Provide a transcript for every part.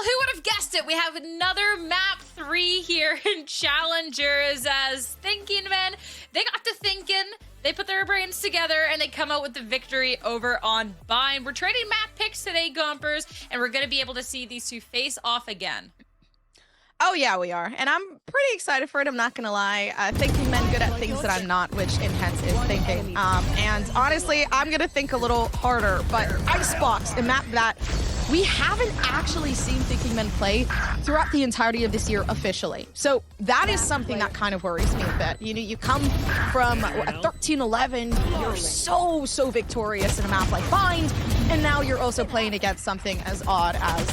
who would have guessed it? We have another map 3 here in Challengers as Thinking Men. They got to thinking, they put their brains together, and they come out with the victory over on Bind. We're trading map picks today, Gompers, and we're going to be able to see these two face off again. Oh yeah, we are. And I'm pretty excited for it, I'm not gonna lie. Thinking Men good at things that I'm not, which Intense is thinking. And honestly, I'm gonna think a little harder, but Icebox, a map that we haven't actually seen Thinking Men play throughout the entirety of this year officially. So that is something that kind of worries me a bit. You know, you come from a 13-11, you're so victorious in a map like Bind, and now you're also playing against something as odd as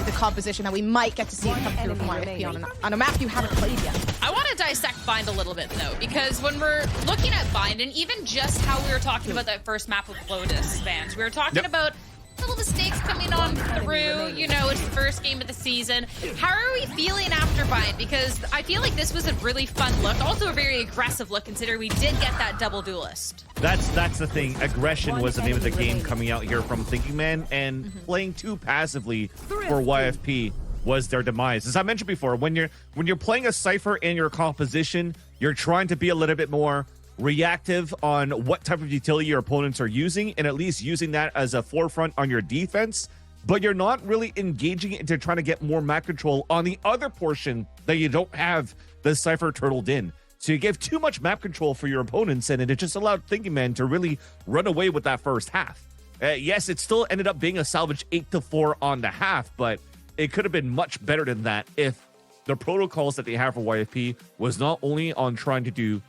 the composition that we might get to see come through from YFP on a map you haven't played yet. I want to dissect Bind a little bit though, because when we're looking at Bind, and even just how we were talking about that first map with Lotus fans, we were talking about little mistakes coming on through, you know, it's the first game of the season. How are we feeling after Bind? Because I feel like this was a really fun look, also a very aggressive look, considering we did get that double duelist. That's the thing. Aggression was the name of the game coming out here from Thinking Man, and playing too passively for YFP was their demise. As I mentioned before, when you're playing a Cypher in your composition, you're trying to be a little bit more reactive on what type of utility your opponents are using, and at least using that as a forefront on your defense, but you're not really engaging into trying to get more map control on the other portion that you don't have the Cypher turtled in. So you gave too much map control for your opponents, and it just allowed Thinking Man to really run away with that first half. Yes, it still ended up being a salvage 8-4 on the half, but it could have been much better than that if the protocols that they have for YFP was not only on trying to do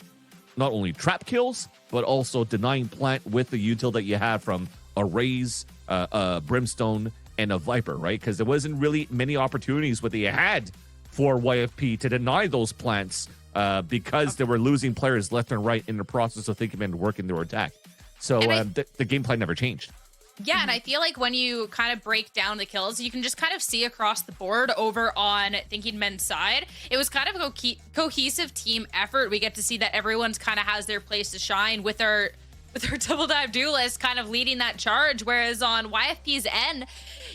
not only trap kills, but also denying plant with the util that you have from a Raze, a Brimstone, and a Viper, right? Because there wasn't really many opportunities what they had for YFP to deny those plants because they were losing players left and right in the process of Thinking Men working their attack. So the game plan never changed. Yeah, and I feel like when you kind of break down the kills, you can just kind of see across the board over on Thinking Men's side. It was kind of a cohesive team effort. We get to see that everyone's kind of has their place to shine with our double dive duelist kind of leading that charge, whereas on YFP's end,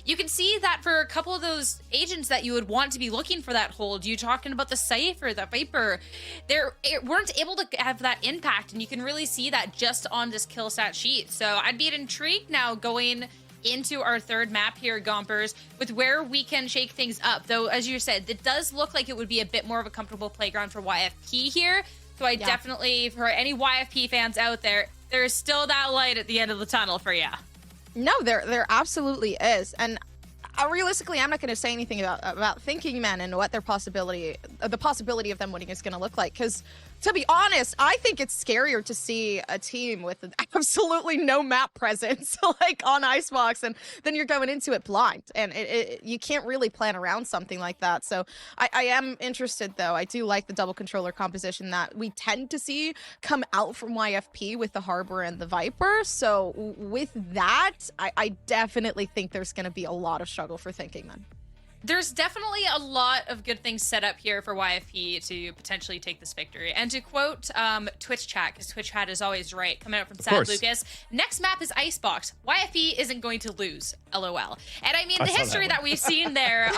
you can see that for a couple of those agents that you would want to be looking for that hold, you talking about the Cypher, the Viper, they weren't able to have that impact, and you can really see that just on this kill stat sheet. So I'd be intrigued now going into our third map here, Gompers, with where we can shake things up. Though, as you said, it does look like it would be a bit more of a comfortable playground for YFP here. So I definitely, for any YFP fans out there, there's still that light at the end of the tunnel for you. No, there absolutely is. And realistically, I'm not going to say anything about Thinking Men and what their possibility of them winning is going to look like. Because, to be honest, I think it's scarier to see a team with absolutely no map presence, like on Icebox, and then you're going into it blind. And you can't really plan around something like that. So I am interested, though. I do like the double controller composition that we tend to see come out from YFP with the Harbor and the Viper. So with that, I definitely think there's going to be a lot of struggle for Thinking Men. There's definitely a lot of good things set up here for YFP to potentially take this victory. And to quote Twitch chat, because Twitch chat is always right, coming out from Sad Lucas, next map is Icebox. YFP isn't going to lose, LOL. And I mean, the history that we've seen there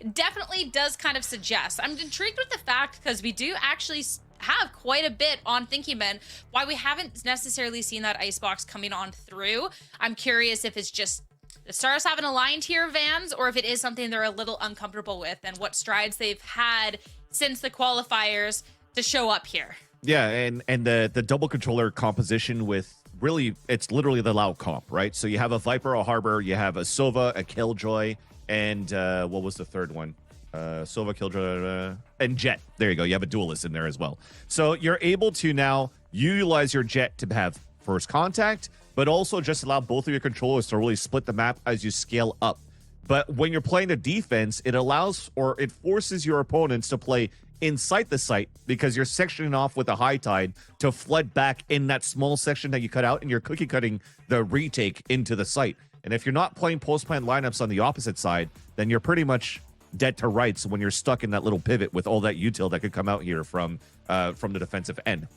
definitely does kind of suggest. I'm intrigued with the fact, because we do actually have quite a bit on Thinking Men, why we haven't necessarily seen that Icebox coming on through. I'm curious if it's just the stars haven't aligned here, Vans, or if it is something they're a little uncomfortable with, and what strides they've had since the qualifiers to show up here. Yeah, and the double controller composition with really, it's literally the loud comp, right? So you have a Viper, a Harbor, you have a Sova, a Killjoy, and what was the third one? Sova, Killjoy, and Jet. There you go. You have a duelist in there as well. So you're able to now utilize your Jet to have first contact, but also just allow both of your controllers to really split the map as you scale up. But when you're playing the defense, it allows, or it forces your opponents to play inside the site, because you're sectioning off with a high tide to flood back in that small section that you cut out, and you're cookie cutting the retake into the site. And if you're not playing post-plant lineups on the opposite side, then you're pretty much dead to rights when you're stuck in that little pivot with all that util that could come out here from the defensive end.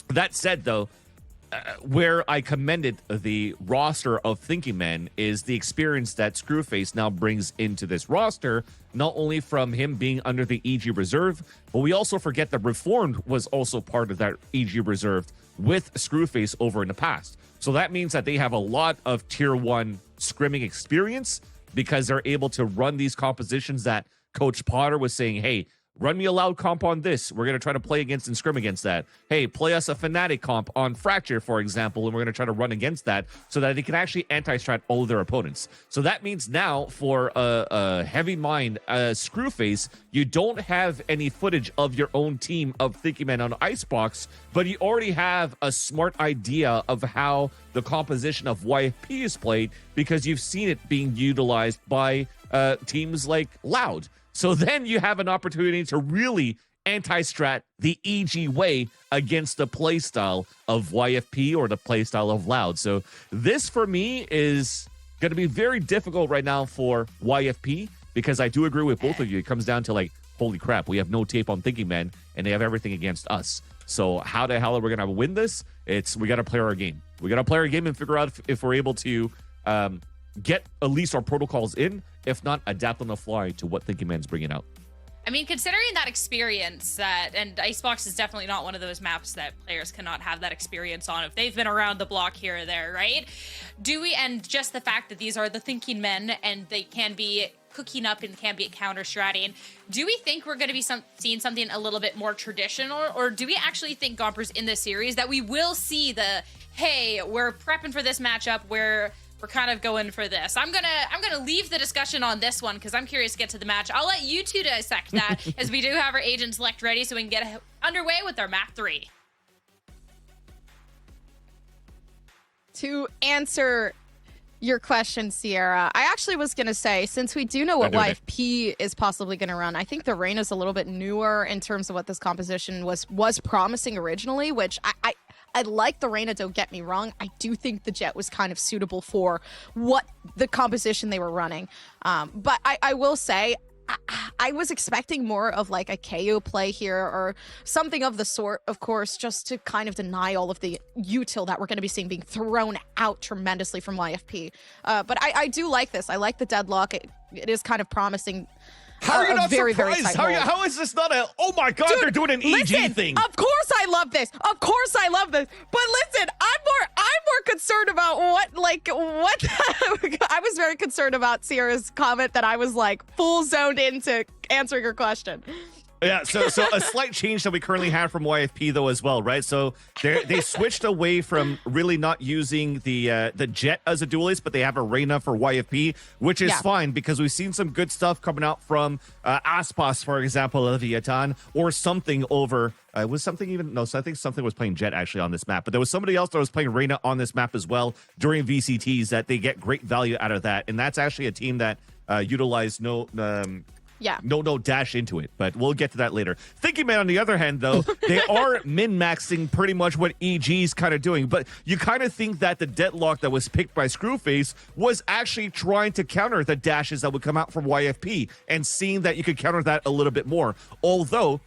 That said, though, where I commended the roster of Thinking Men is the experience that Screwface now brings into this roster, not only from him being under the EG Reserve, but we also forget that Reformed was also part of that EG Reserve with Screwface over in the past. So that means that they have a lot of tier 1 scrimming experience because they're able to run these compositions that Coach Potter was saying, hey, run me a loud comp on this. We're going to try to play against and scrim against that. Hey, play us a Fnatic comp on Fracture, for example, and we're going to try to run against that so that they can actually anti-strat all of their opponents. So that means now for a heavy mind Screwface, you don't have any footage of your own team of Thinking Men on Icebox, but you already have a smart idea of how the composition of YFP is played because you've seen it being utilized by teams like Loud. So then you have an opportunity to really anti-strat the EG way against the playstyle of YFP or the playstyle of Loud. So this, for me, is going to be very difficult right now for YFP because I do agree with both of you. It comes down to like, holy crap, we have no tape on Thinking Men and they have everything against us. So how the hell are we going to win this? We got to play our game. We got to play our game and figure out if we're able to get at least our protocols in. If not, adapt on the fly to what Thinking Man's bringing out. I mean, considering that experience, and Icebox is definitely not one of those maps that players cannot have that experience on if they've been around the block here or there, right? And just the fact that these are the Thinking Men and they can be cooking up and can be counter-stratting, do we think we're going to be seeing something a little bit more traditional, or do we actually think, Gompers, in this series that we will see the, hey, we're prepping for this matchup where we're kind of going for this? I'm gonna leave the discussion on this one because I'm curious to get to the match. I'll let you two dissect that as we do have our agent select ready so we can get underway with our map 3. To answer your question, Sierra, I actually was going to say, since we do know what YFP is possibly going to run, I think the Reyna's a little bit newer in terms of what this composition was promising originally, which I like the Reyna, don't get me wrong. I do think the Jet was kind of suitable for what the composition they were running. But I will say, I was expecting more of like a KO play here or something of the sort, of course, just to kind of deny all of the util that we're going to be seeing being thrown out tremendously from YFP. But I do like this. I like the deadlock. It is kind of promising. How are you not very, surprised? very How is this not a, oh my God, they're doing an EG thing? Of course I love this. Of course I love this. But listen, I'm more concerned about what I was very concerned about Sierra's comment that I was like full zoned into answering her question. Yeah, so a slight change that we currently have from YFP though as well, right? So they switched away from really not using the Jet as a duelist, but they have a Reyna for YFP, which is fine because we've seen some good stuff coming out from Aspas, for example, Leviathan, or something over. Was something even? No, so I think something was playing Jet actually on this map, but there was somebody else that was playing Reyna on this map as well during VCTs that they get great value out of that, and that's actually a team that utilized no dash into it, but we'll get to that later. Thinking Man, on the other hand, though, they are min-maxing pretty much what EG's kind of doing, but you kind of think that the deadlock that was picked by Screwface was actually trying to counter the dashes that would come out from YFP and seeing that you could counter that a little bit more. Although,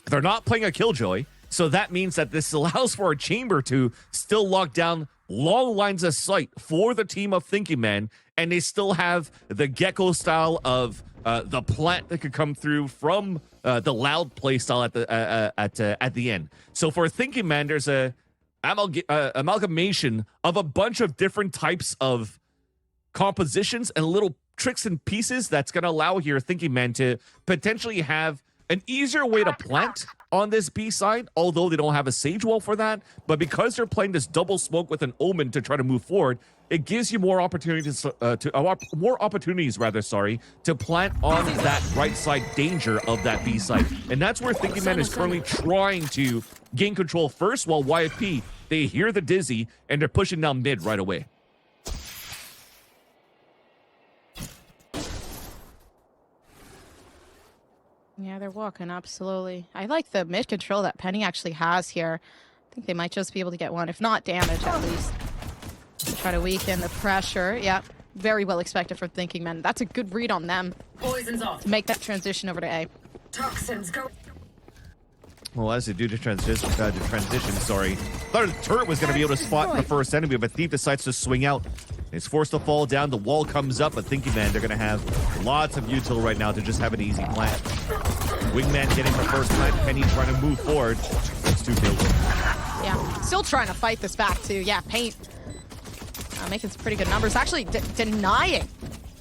they're not playing a Killjoy, so that means that this allows for a chamber to still lock down long lines of sight for the team of Thinking Man, and they still have the Gecko style of the plant that could come through from the Loud play style at the end. So for Thinking Man, there's a amalgamation of a bunch of different types of compositions and little tricks and pieces that's going to allow here Thinking Man to potentially have an easier way to plant on this B side, although they don't have a Sage Wall for that. But because they're playing this double smoke with an Omen to try to move forward, it gives you more opportunities to plant on that right side danger of that B side. And that's where Thinking Man is currently trying to gain control first, while YFP, they hear the Dizzy and they're pushing down mid right away. Yeah, they're walking up slowly. I like the mid control that Penny actually has here. I think they might just be able to get one, if not damage at least. Try to weaken the pressure. Yeah, very well expected for Thinking Men. That's a good read on them. Poison's off. To make that transition over to A. Toxins go. Well, as they do the transition, sorry. Thought the turret was going to be able to spot the first enemy, but Thief decides to swing out. He's forced to fall down. The wall comes up, but Thinking Man, they're going to have lots of util right now to just have an easy plant. Wingman getting the first plant. Penny trying to move forward. It's 2 kills. Yeah, still trying to fight this back too. Yeah, Paint making some pretty good numbers. Actually denying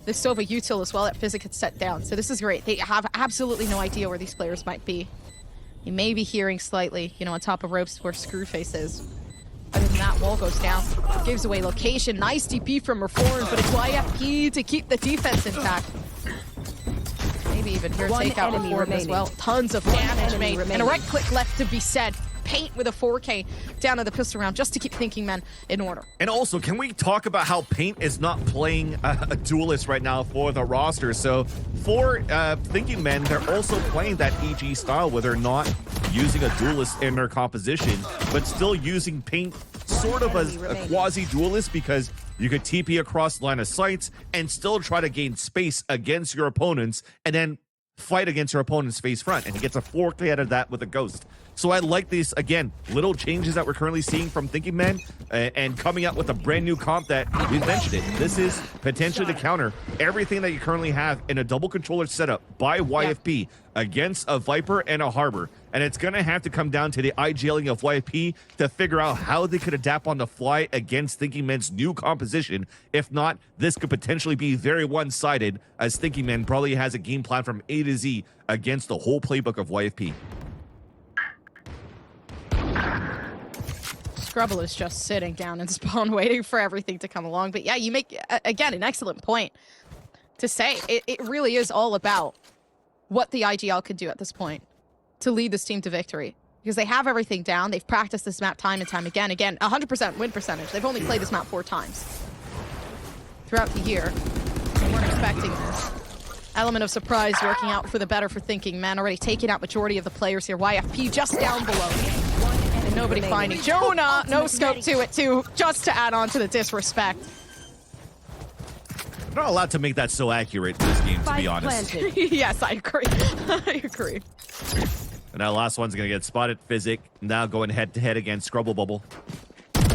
the Sova util as well that Physic had set down. So this is great. They have absolutely no idea where these players might be. You may be hearing slightly, you know, on top of ropes where Screwface is. Other than that, wall goes down. Gives away location. Nice DP from Reform, but it's YFP to keep the defense intact. Maybe even here take out Reform as well. Tons of damage made. And a right click left to be said. Paint with a 4K down to the pistol round just to keep Thinking Men in order. And also, can we talk about how Paint is not playing a duelist right now for the roster? So for Thinking Men, they're also playing that EG style where they're not using a duelist in their composition, but still using Paint sort of as a quasi-duelist because you could TP across line of sights and still try to gain space against your opponents and then fight against your opponent's face front. And he gets a 4K out of that with a Ghost. So I like these, again, little changes that we're currently seeing from Thinking Men and coming out with a brand new comp that we've mentioned it. This is potentially to counter everything that you currently have in a double controller setup by YFP against a Viper and a Harbor. And it's going to have to come down to the IGLing of YFP to figure out how they could adapt on the fly against Thinking Men's new composition. If not, this could potentially be very one-sided as Thinking Men probably has a game plan from A to Z against the whole playbook of YFP. Scrubble is just sitting down in spawn waiting for everything to come along. But yeah, you make, again, an excellent point to say. It really is all about what the IGL could do at this point to lead this team to victory. Because they have everything down. They've practiced this map time and time again. Again, 100% win percentage. They've only played this map 4 times throughout the year. They weren't expecting this. Element of surprise working out for the better for Thinking Men. Already taking out majority of the players here. YFP just down below. And nobody finding Jonah. No scope to it too. Just to add on to the disrespect. Not allowed to make that so accurate in this game, to be honest. Yes, I agree. I agree. And that last one's going to get spotted. Physic now going head-to-head against Scrubble Bubble.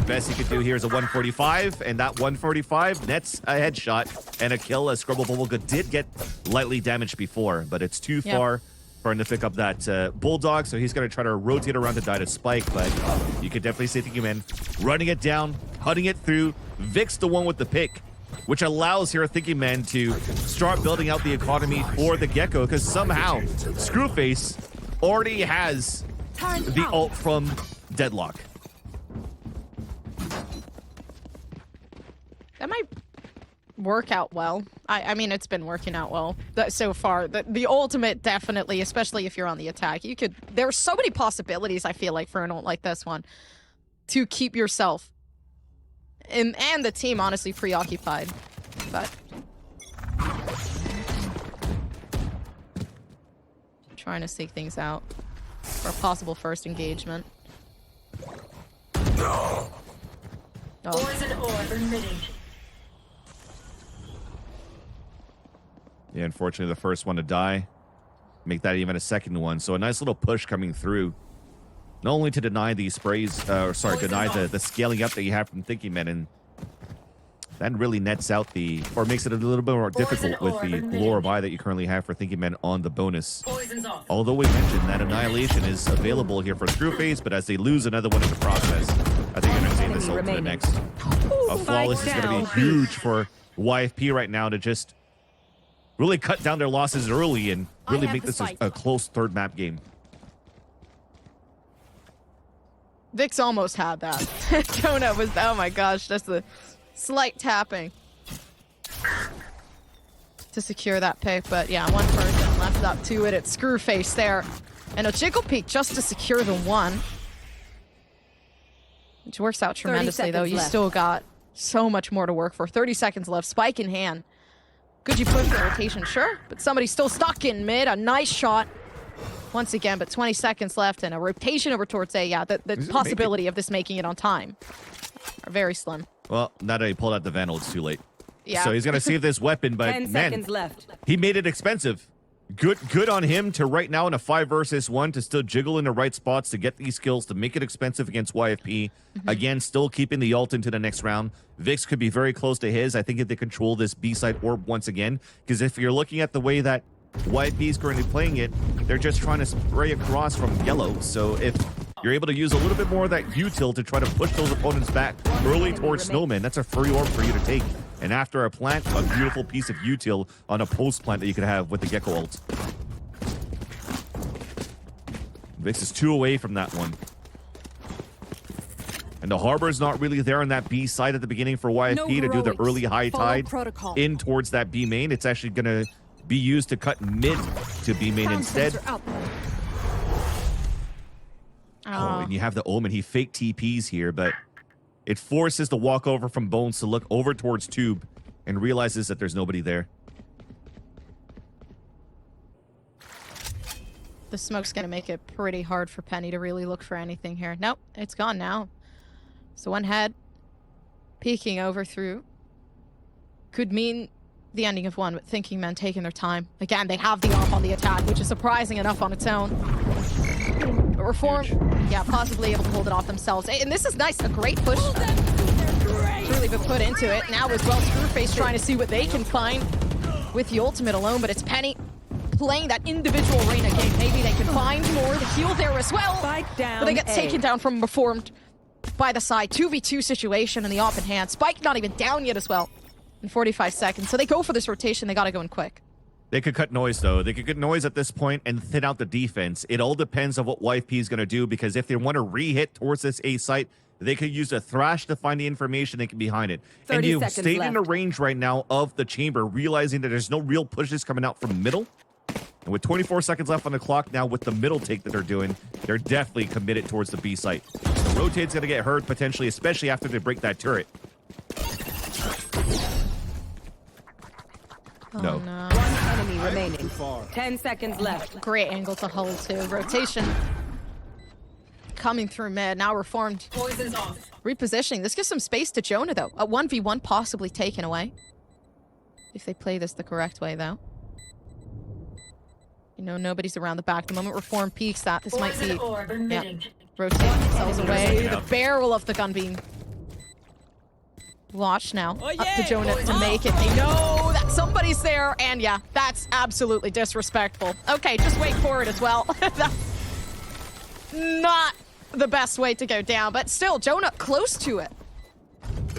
Best he could do here is a 145, and that 145 nets a headshot and a kill as Scrubble Bubble did get lightly damaged before, but it's too far for him to pick up that Bulldog, so he's going to try to rotate around to die to Spike, but you could definitely see Thinking Men running it down, putting it through. Vic's the one with the pick, which allows here Thinking Men to start building out the economy for the Gecko, because somehow Screwface already has the ult from Deadlock. That might work out well. I mean, it's been working out well so far. The ultimate, definitely, especially if you're on the attack. You could. There's so many possibilities, I feel like, for an ult like this one to keep yourself and the team, honestly, preoccupied. But trying to seek things out for a possible first engagement. No. Oh. Poison orb emitting. Yeah, unfortunately, the first one to die. Make that even a second one. So a nice little push coming through. Not only to deny these sprays, deny the scaling up that you have from Thinking Men, and that really nets out or makes it a little bit more difficult with the lure buy that you currently have for Thinking Men on the bonus. Although we mentioned that Annihilation is available here for Screwface, but as they lose another one in the process, I think you're going to see this ult to the next. A flawless is going to be huge for YFP right now to just really cut down their losses early and really make this a close third map game. Vic's almost had that. Jonah was, oh my gosh, just the slight tapping to secure that pick. But yeah, one person left up to it. It's Screwface there. And a Jiggle Peek just to secure the one. Which works out tremendously, though. You still got so much more to work for. 30 seconds left. Spike in hand. Could you push the rotation? Sure. But somebody's still stuck in mid. A nice shot. Once again, but 20 seconds left and a rotation over towards A. Yeah, the possibility of this making it on time are very slim. Well, now that he pulled out the Vandal, it's too late. Yeah. So he's going to save this weapon, but 10 seconds left. He made it expensive. Good on him to right now in a 5 versus 1 to still jiggle in the right spots to get these kills to make it expensive against YFP. Again, still keeping the ult into the next round. Vix could be very close to his. I think if they control this B-side orb once again, because if you're looking at the way that YFP is currently playing it, they're just trying to spray across from yellow. So if you're able to use a little bit more of that util to try to push those opponents back early towards Snowman, that's a free orb for you to take. And after a plant, a beautiful piece of util on a post plant that you could have with the Gecko ult. Vix is 2 away from that one. And the Harbor's not really there on that B side at the beginning for YFP to do the early high tide in towards that B main. It's actually going to be used to cut mid to B main instead. Oh, and you have the Omen. He fake TPs here, but it forces the walkover from Bones to look over towards Tube and realizes that there's nobody there. The smoke's going to make it pretty hard for Penny to really look for anything here. Nope, it's gone now. So one head peeking over through could mean the ending of one, but Thinking Men taking their time. Again, they have the off on the attack, which is surprising enough on its own. But Reform, yeah, possibly able to hold it off themselves. And this is nice, a great push. Really been put into it. Now as well, Screwface trying to see what they can find with the ultimate alone, but it's Penny playing that individual Reyna game. Maybe they can find more. The heal there as well. But they get taken down from Reformed by the side. 2v2 situation in the off in hand. Spike not even down yet as well in 45 seconds. So they go for this rotation. They got to go in quick. They could cut noise, though. They could cut noise at this point and thin out the defense. It all depends on what YFP is going to do, because if they want to re-hit towards this A site, they could use a Thrash to find the information they can behind it. And you stayed in the range right now of the chamber, realizing that there's no real pushes coming out from middle. And with 24 seconds left on the clock now with the middle take that they're doing, they're definitely committed towards the B site. Rotate's going to get hurt potentially, especially after they break that turret. No. No. One enemy remaining. 10 seconds left. Great angle to hold too. Rotation coming through mid. Now Reformed Poison's off. repositioning. This gives some space to Jonah though. A 1v1 possibly taken away. If they play this the correct way though. You know, nobody's around the back. The moment Reform peaks that, this might be... Yeah. Rotate themselves away. The barrel of the gun being launched now. Up to Jonah to make it. They know that somebody's there. And yeah, that's absolutely disrespectful. Okay, just wait for it as well. That's not the best way to go down. But still, Jonah close to it.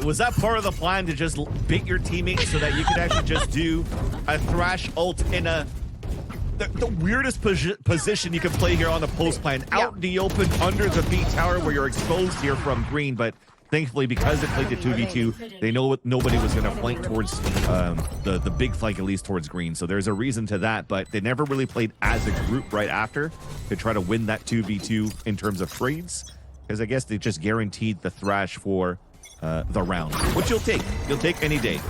Was that part of the plan to just bait your teammates so that you could actually just do a Thrash ult in a... The weirdest position you can play here on the post plan, out in the open under the B tower where you're exposed here from green, but thankfully because it played the 2v2, they know nobody was going to flank towards the big flank, at least towards green. So there's a reason to that, but they never really played as a group right after to try to win that 2v2 in terms of trades, because I guess they just guaranteed the Thrash for the round, which you'll take. You'll take any day.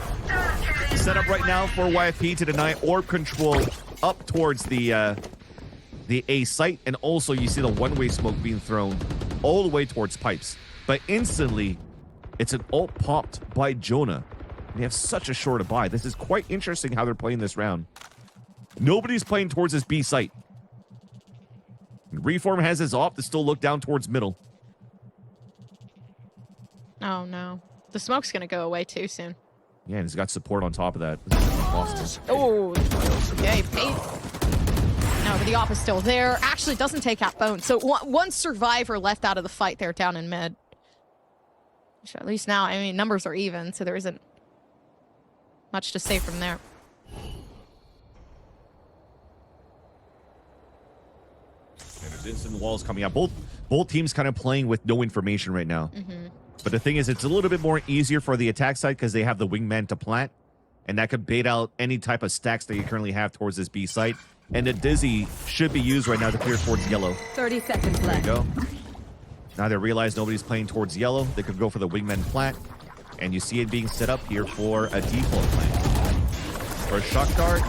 Set up right now for YFP to deny orb control up towards the A site, and also you see the one-way smoke being thrown all the way towards pipes. But instantly, it's an ult popped by Jonah. They have such a short buy. This is quite interesting how they're playing this round. Nobody's playing towards this B site. Reform has his op to still look down towards middle. Oh no. The smoke's gonna go away too soon. Yeah, and he's got support on top of that. Oh, okay. No, but the op is still there. Actually doesn't take out Bone. So one survivor left out of the fight there down in mid. Which at least now, I mean, numbers are even, so there isn't much to say from there. And there's instant walls coming out. Both teams kind of playing with no information right now. But the thing is, it's a little bit more easier for the attack side because they have the wingman to plant, and that could bait out any type of stacks that you currently have towards this B site. And the Dizzy should be used right now to clear towards yellow. 30 seconds left. There you go. Now they realize nobody's playing towards yellow. They could go for the wingman plant, and you see it being set up here for a default plant. For a shot guard.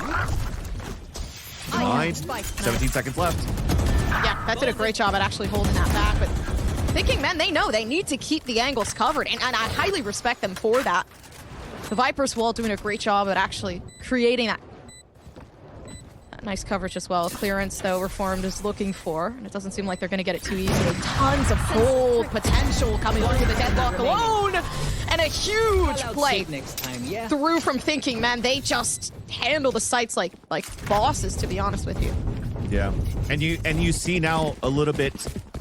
Denied. 17 seconds left. Yeah, that did a great job at actually holding that back, but Thinking Men, they know they need to keep the angles covered, and I highly respect them for that. The Viper's wall doing a great job at actually creating that Nice coverage as well. Clearance, though, Reformed is looking for, and it doesn't seem like they're going to get it too easily. Tons of gold potential coming through the deadlock alone, and a huge play through from Thinking Man. They just handle the sites like bosses, to be honest with you. Yeah, and you see now a little bit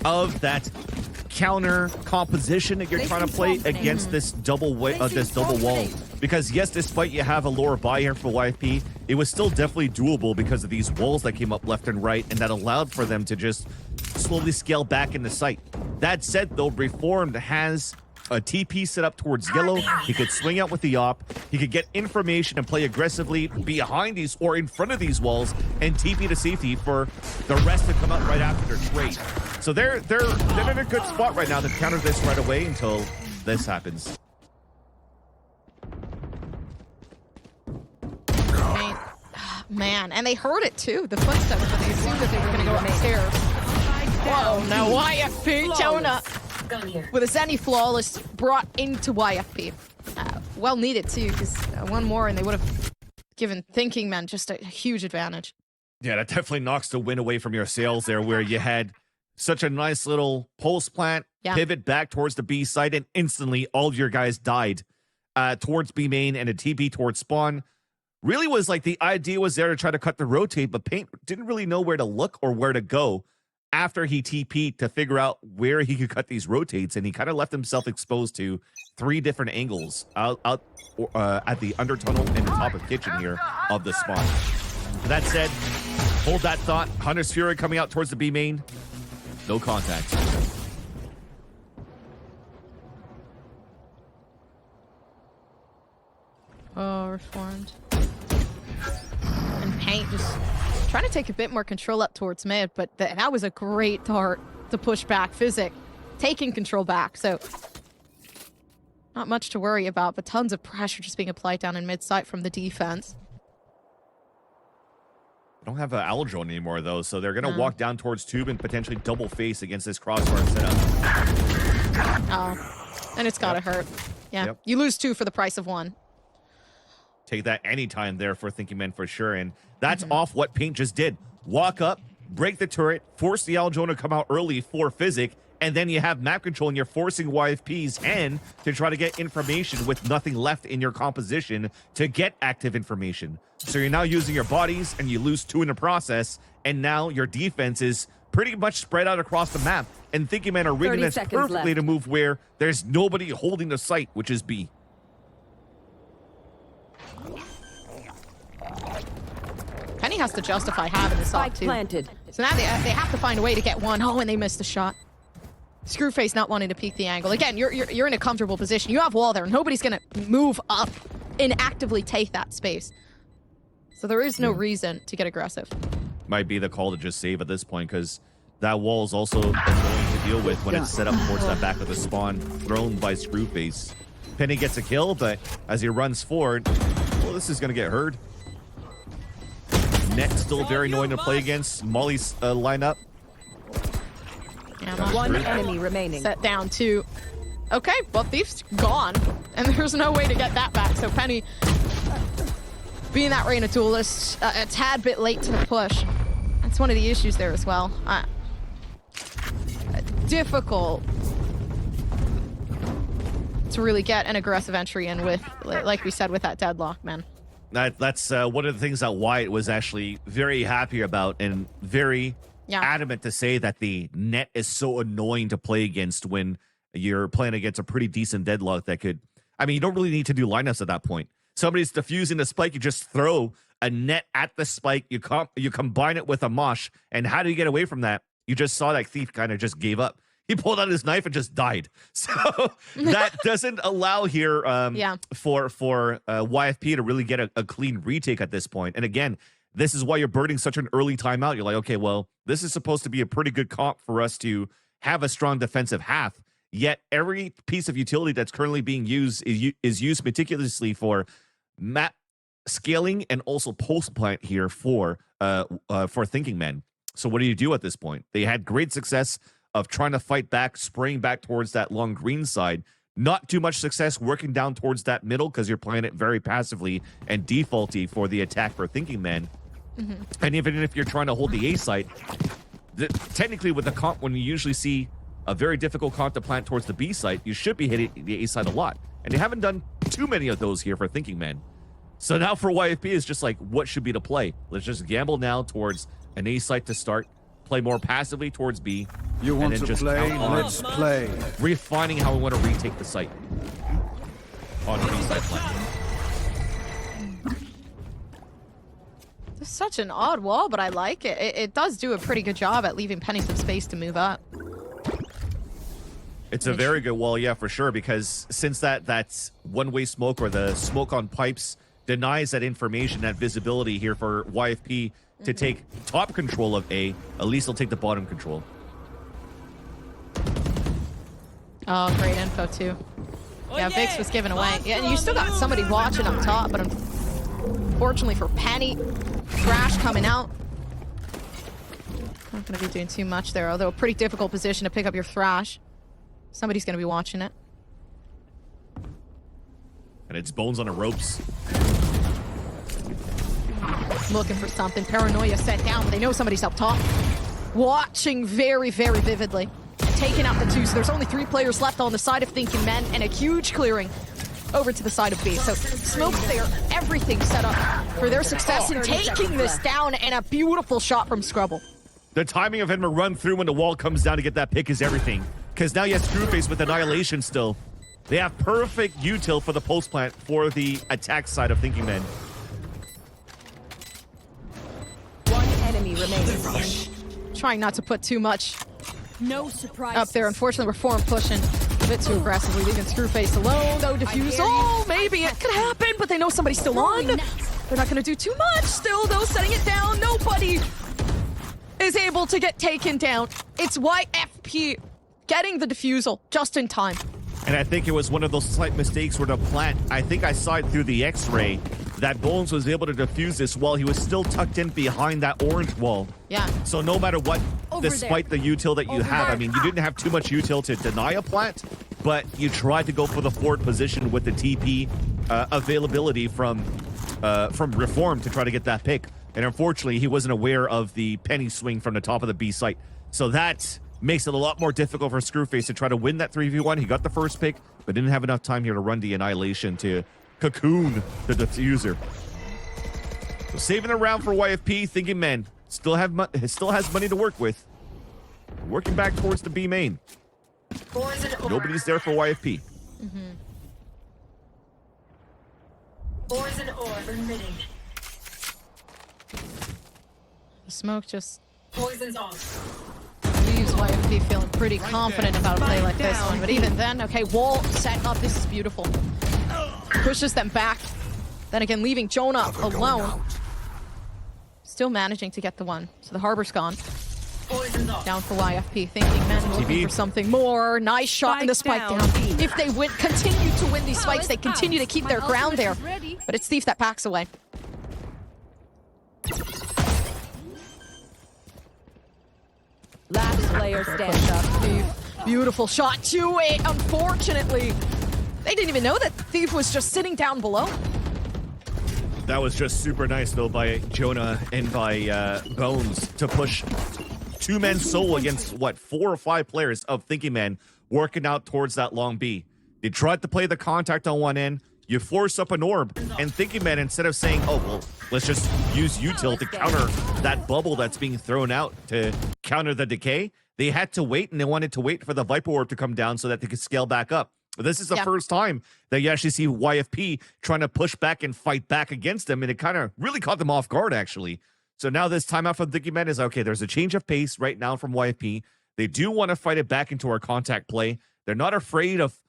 of that counter composition that you're trying to play against this double wall. Because yes, despite you have a lower buy here for YFP, it was still definitely doable because of these walls that came up left and right, and that allowed for them to just slowly scale back into sight. That said, though, Reformed has a TP set up towards yellow. He could swing out with the op. He could get information and play aggressively behind these or in front of these walls and TP to safety for the rest to come out right after their trade. So they're in a good spot right now to counter this right away until this happens. Man, and they heard it too, the footsteps, but they assumed that they were going to go upstairs. Whoa, no, YFP, Jonah with a Zenny Flawless brought into YFP. Well needed too, because one more and they would have given Thinking Man just a huge advantage. Yeah, that definitely knocks the win away from your sails there, where you had such a nice little pulse plant, pivot back towards the B side, and instantly all of your guys died towards B main and a TP towards spawn. Really was like the idea was there to try to cut the rotate, but Paint didn't really know where to look or where to go after he TP'd to figure out where he could cut these rotates, and he kind of left himself exposed to 3 different angles out at the under tunnel and the top of kitchen here of the spawn. That said, hold that thought. Hunter's Fury coming out towards the B main. No contact. Oh, Reformed. And Paint just trying to take a bit more control up towards mid, but that was a great dart to push back. Physic taking control back, so not much to worry about, but tons of pressure just being applied down in mid site from the defense. Don't have an Aldrone anymore, though, so they're going to walk down towards tube and potentially double face against this crossbar setup. Oh, and it's got to hurt. Yeah, you lose 2 for the price of 1. Take that anytime there for Thinking Man for sure, and that's off what Paint just did. Walk up, break the turret, force the Aldrone to come out early for Physic, and then you have map control and you're forcing YFP's hand to try to get information with nothing left in your composition to get active information. So you're now using your bodies and you lose 2 in the process, and now your defense is pretty much spread out across the map, and Thinking Man are rigging this perfectly to move where there's nobody holding the site, which is B. Penny has to justify having this op too. Planted. So now they have to find a way to get one. Oh, and they missed a shot. Screwface not wanting to peek the angle. Again, you're in a comfortable position. You have wall there. Nobody's gonna move up and actively take that space. So there is no reason to get aggressive. Might be the call to just save at this point, because that wall is also annoying to deal with when it's set up towards that back of the spawn, thrown by Screwface. Penny gets a kill, but as he runs forward, well, this is gonna get heard. Net still very annoying to play against. Molly's lineup. Yeah, one enemy remaining. Set down 2. Okay, well, Thief's gone, and there's no way to get that back. So Penny, being that Reyna duelist, a tad bit late to the push. That's one of the issues there as well. Difficult to really get an aggressive entry in with, like we said, with that deadlock, man. That's one of the things that Wyatt was actually very happy about, and very adamant to say that the net is so annoying to play against when you're playing against a pretty decent deadlock that could, I mean, you don't really need to do lineups at that point. Somebody's defusing the spike, you just throw a net at the spike, you combine it with a mosh, and how do you get away from that? You just saw that Thief kind of just gave up. He pulled out his knife and just died. So that doesn't allow here for YFP to really get a clean retake at this point. And again, this is why you're burning such an early timeout. You're like, okay, well, this is supposed to be a pretty good comp for us to have a strong defensive half. Yet every piece of utility that's currently being used is used meticulously for map scaling and also post plant here for Thinking Men. So what do you do at this point? They had great success of trying to fight back, spraying back towards that long green side. Not too much success working down towards that middle because you're playing it very passively and defaulty for the attack for Thinking Men. And even if you're trying to hold the A site, technically with the comp, when you usually see a very difficult comp to plant towards the B site, you should be hitting the A site a lot. And they haven't done too many of those here for Thinking Man. So now for YFP, it's just like, what should be the play? Let's just gamble now towards an A site to start, play more passively towards B. You want and then to just play? count on Let's play. refining how we want to retake the site on the B side plan. It's such an odd wall, but I like it. It does do a pretty good job at leaving Penny some space to move up. It's a very good wall, yeah, for sure, because since that's one-way smoke or the smoke on pipes denies that information, that visibility here for YFP to take top control of A, at least they'll take the bottom control. Oh, great info, too. Yeah, Vix was given away. Yeah, and you still got somebody watching up top, but unfortunately for Penny, Thrash coming out. Not going to be doing too much there, although a pretty difficult position to pick up your Thrash. Somebody's going to be watching it. And it's Bones on the ropes. Looking for something. Paranoia set down, but they know somebody's up top. Watching very, very vividly. Taking out the two, so there's only 3 players left on the side of Thinking Men, and a huge clearing over to the side of B. So smoke's there, everything set up for their success in taking this down, and a beautiful shot from Scrubble. The timing of him to run through when the wall comes down to get that pick is everything. Because now you have Screwface with Annihilation still. They have perfect util for the post plant for the attack side of Thinking Men. One enemy remains. Trying not to put too much No surprise. up there. Unfortunately, Reform pushing a bit too aggressively, leaving Screwface alone. No defuse. Oh, maybe it could happen, but they know somebody's still on. They're not going to do too much. Still, though, setting it down. Nobody is able to get taken down. It's YFP getting the defusal just in time. And I think it was one of those slight mistakes where the plant, I think I saw it through the X-ray, that Bones was able to defuse this while he was still tucked in behind that orange wall. Yeah. So no matter what, despite the util that you have, I mean, you didn't have too much util to deny a plant, but you tried to go for the forward position with the TP availability from Reform to try to get that pick. And unfortunately, he wasn't aware of the penny swing from the top of the B site. So that makes it a lot more difficult for Screwface to try to win that 3v1. He got the first pick, but didn't have enough time here to run the Annihilation to cocoon the diffuser. So saving a round for YFP, Thinking Men still has money to work with. Working back towards the B main. Nobody's there for YFP. Poison orb emitting. The smoke just Poison's off. leaves YFP feeling pretty confident about a play like this one. But even then, okay, wall set up. This is beautiful. Pushes them back. Then again, leaving Jonah alone. Still managing to get the one. So the harbor's gone. Poison's off. Down for YFP. Thinking men looking for something more. Nice shot in the spike down. If they continue to win these fights, they continue to keep their ground there. But it's Thief that backs away. Last player stands up. Thief. Beautiful shot to it. Unfortunately, they didn't even know that Thief was just sitting down below. That was just super nice, though, by Jonah and by Bones to push two men solo against, what, 4 or 5 players of Thinking Men working out towards that long B. They tried to play the contact on one end. You force up an orb, and Thinking Men, instead of saying, oh, well, let's just use util to counter that bubble that's being thrown out to counter the decay, they had to wait, and they wanted to wait for the Viper orb to come down so that they could scale back up. This is the first time that you actually see YFP trying to push back and fight back against them, and it kind of really caught them off guard, actually. So now this timeout from Thinking Men is, okay, there's a change of pace right now from YFP. They do want to fight it back into our contact play. They're not afraid of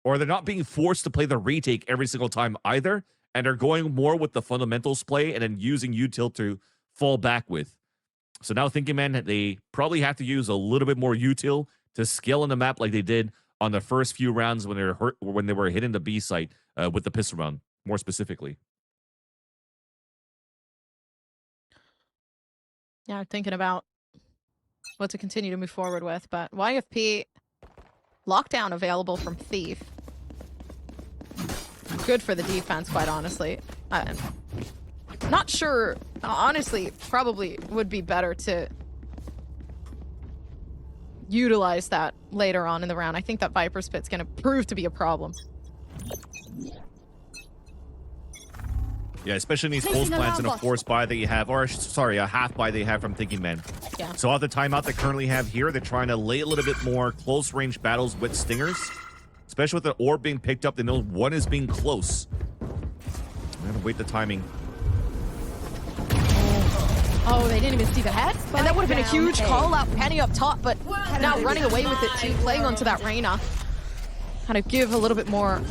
or they're not being forced to play the retake every single time either, and they're going more with the fundamentals play and then using util to fall back with. So now Thinking Men, they probably have to use a little bit more util to scale on the map like they did on the first few rounds when they were hitting the B site with the pistol round, more specifically. Yeah, thinking about what to continue to move forward with, but YFP lockdown available from Thief. Good for the defense, quite honestly. I'm not sure honestly, probably would be better to utilize that later on in the round. I think that Viper Spit's going to prove to be a problem. Yeah, especially in these close plans and a forced buy that you have, or sorry, a half buy they have from Thinking Men. Yeah. So at the timeout they currently have here, they're trying to lay a little bit more close range battles with Stingers. Especially with the orb being picked up, they know one is being close. I'm gonna wait the timing. Oh, they didn't even see the head? And that would have been a huge call out. Penny up top, but now running away with it too, playing onto that Reyna. Kind of give a little bit more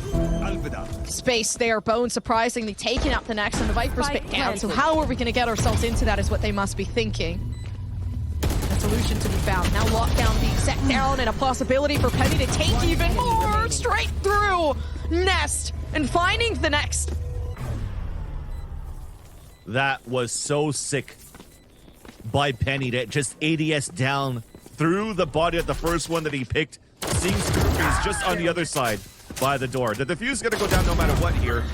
space there. Bone surprisingly taking out the next, and the Viper's bit down. So how are we going to get ourselves into that is what they must be thinking. A solution to be found. Now lockdown being set down, and a possibility for Penny to take even more straight through Nest and finding the next. That was so sick by Penny to just ADS down through the body of the first one that he picked. Seeing Screwface just on the other side by the door. The defuse is going to go down no matter what here.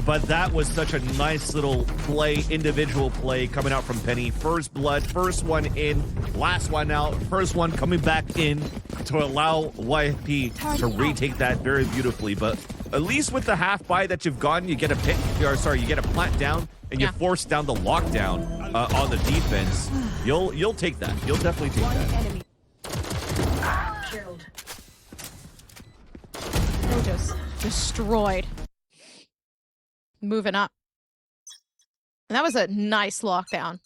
But that was such a nice little play, individual play coming out from Penny. First blood, first one in, last one out, first one coming back in to allow YFP to retake that very beautifully. But at least with the half buy that you've gotten, you get a pick, or sorry, you get a plant down and you force down the lockdown on the defense. You'll take that. You'll definitely take that. Killed. They're just destroyed. Moving up. And that was a nice lockdown.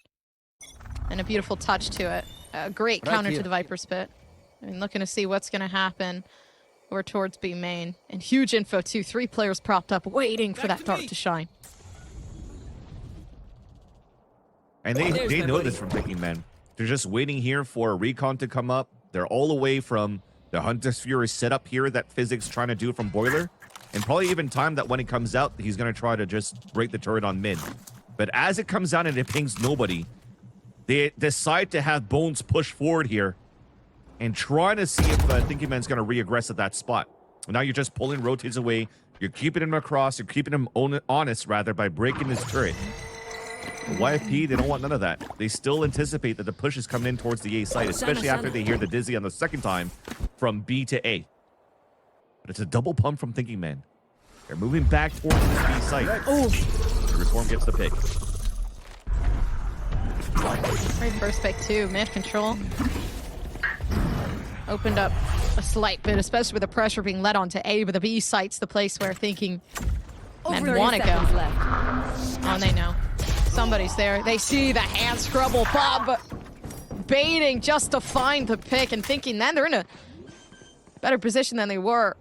And a beautiful touch to it. A great counter to the Viper Spit. I mean, looking to see what's going to happen. Or towards B main. And huge info too. 3 players propped up waiting for that dart to shine. And they know this from Thinking Men. They're just waiting here for a recon to come up. They're all away from the Hunter's Fury setup here that Physics trying to do from Boiler. And probably even time that when it comes out, he's going to try to just break the turret on mid. But as it comes down and it pings nobody, they decide to have Bones push forward here and trying to see if Thinking Man's going to re-aggress at that spot. Now you're just pulling rotates away. You're keeping him across. You're keeping him honest, rather, by breaking his turret. The YFP, they don't want none of that. They still anticipate that the push is coming in towards the A site, especially after they hear the Dizzy on the second time from B to A. But it's a double pump from Thinking Man. They're moving back towards this B site. Oh! Reform gets the pick. Great first pick too. Mid control. Opened up a slight bit, especially with the pressure being led onto A, but the B site's the place where Thinking Men want to go. Oh, and they know. Somebody's there. They see the hand scrubble Bob baiting just to find the pick, and Thinking then they're in a better position than they were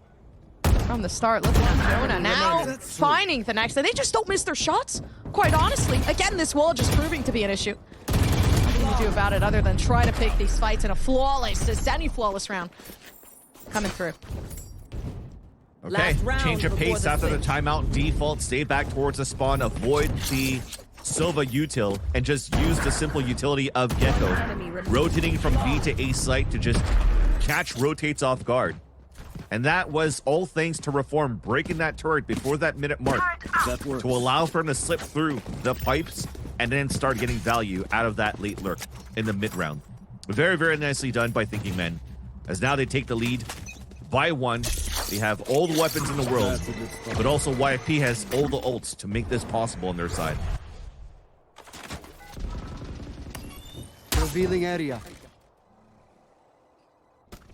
from the start. Looking at Jonah now finding the next. And they just don't miss their shots, quite honestly. Again, this wall just proving to be an issue. Nothing to do about it other than try to pick these fights in a flawless, a semi-flawless round coming through. Okay, change of pace after the timeout. Default, stay back towards the spawn, avoid the Silva util, and just use the simple utility of Gecko, rotating from B to A site to just catch rotates off guard. And that was all thanks to Reform breaking that turret before that minute mark to allow for him to slip through the pipes and then start getting value out of that late lurk in the mid round. Very, very nicely done by Thinking Men, as now they take the lead by 1. They have all the weapons in the world, but also YFP has all the ults to make this possible on their side. Revealing area.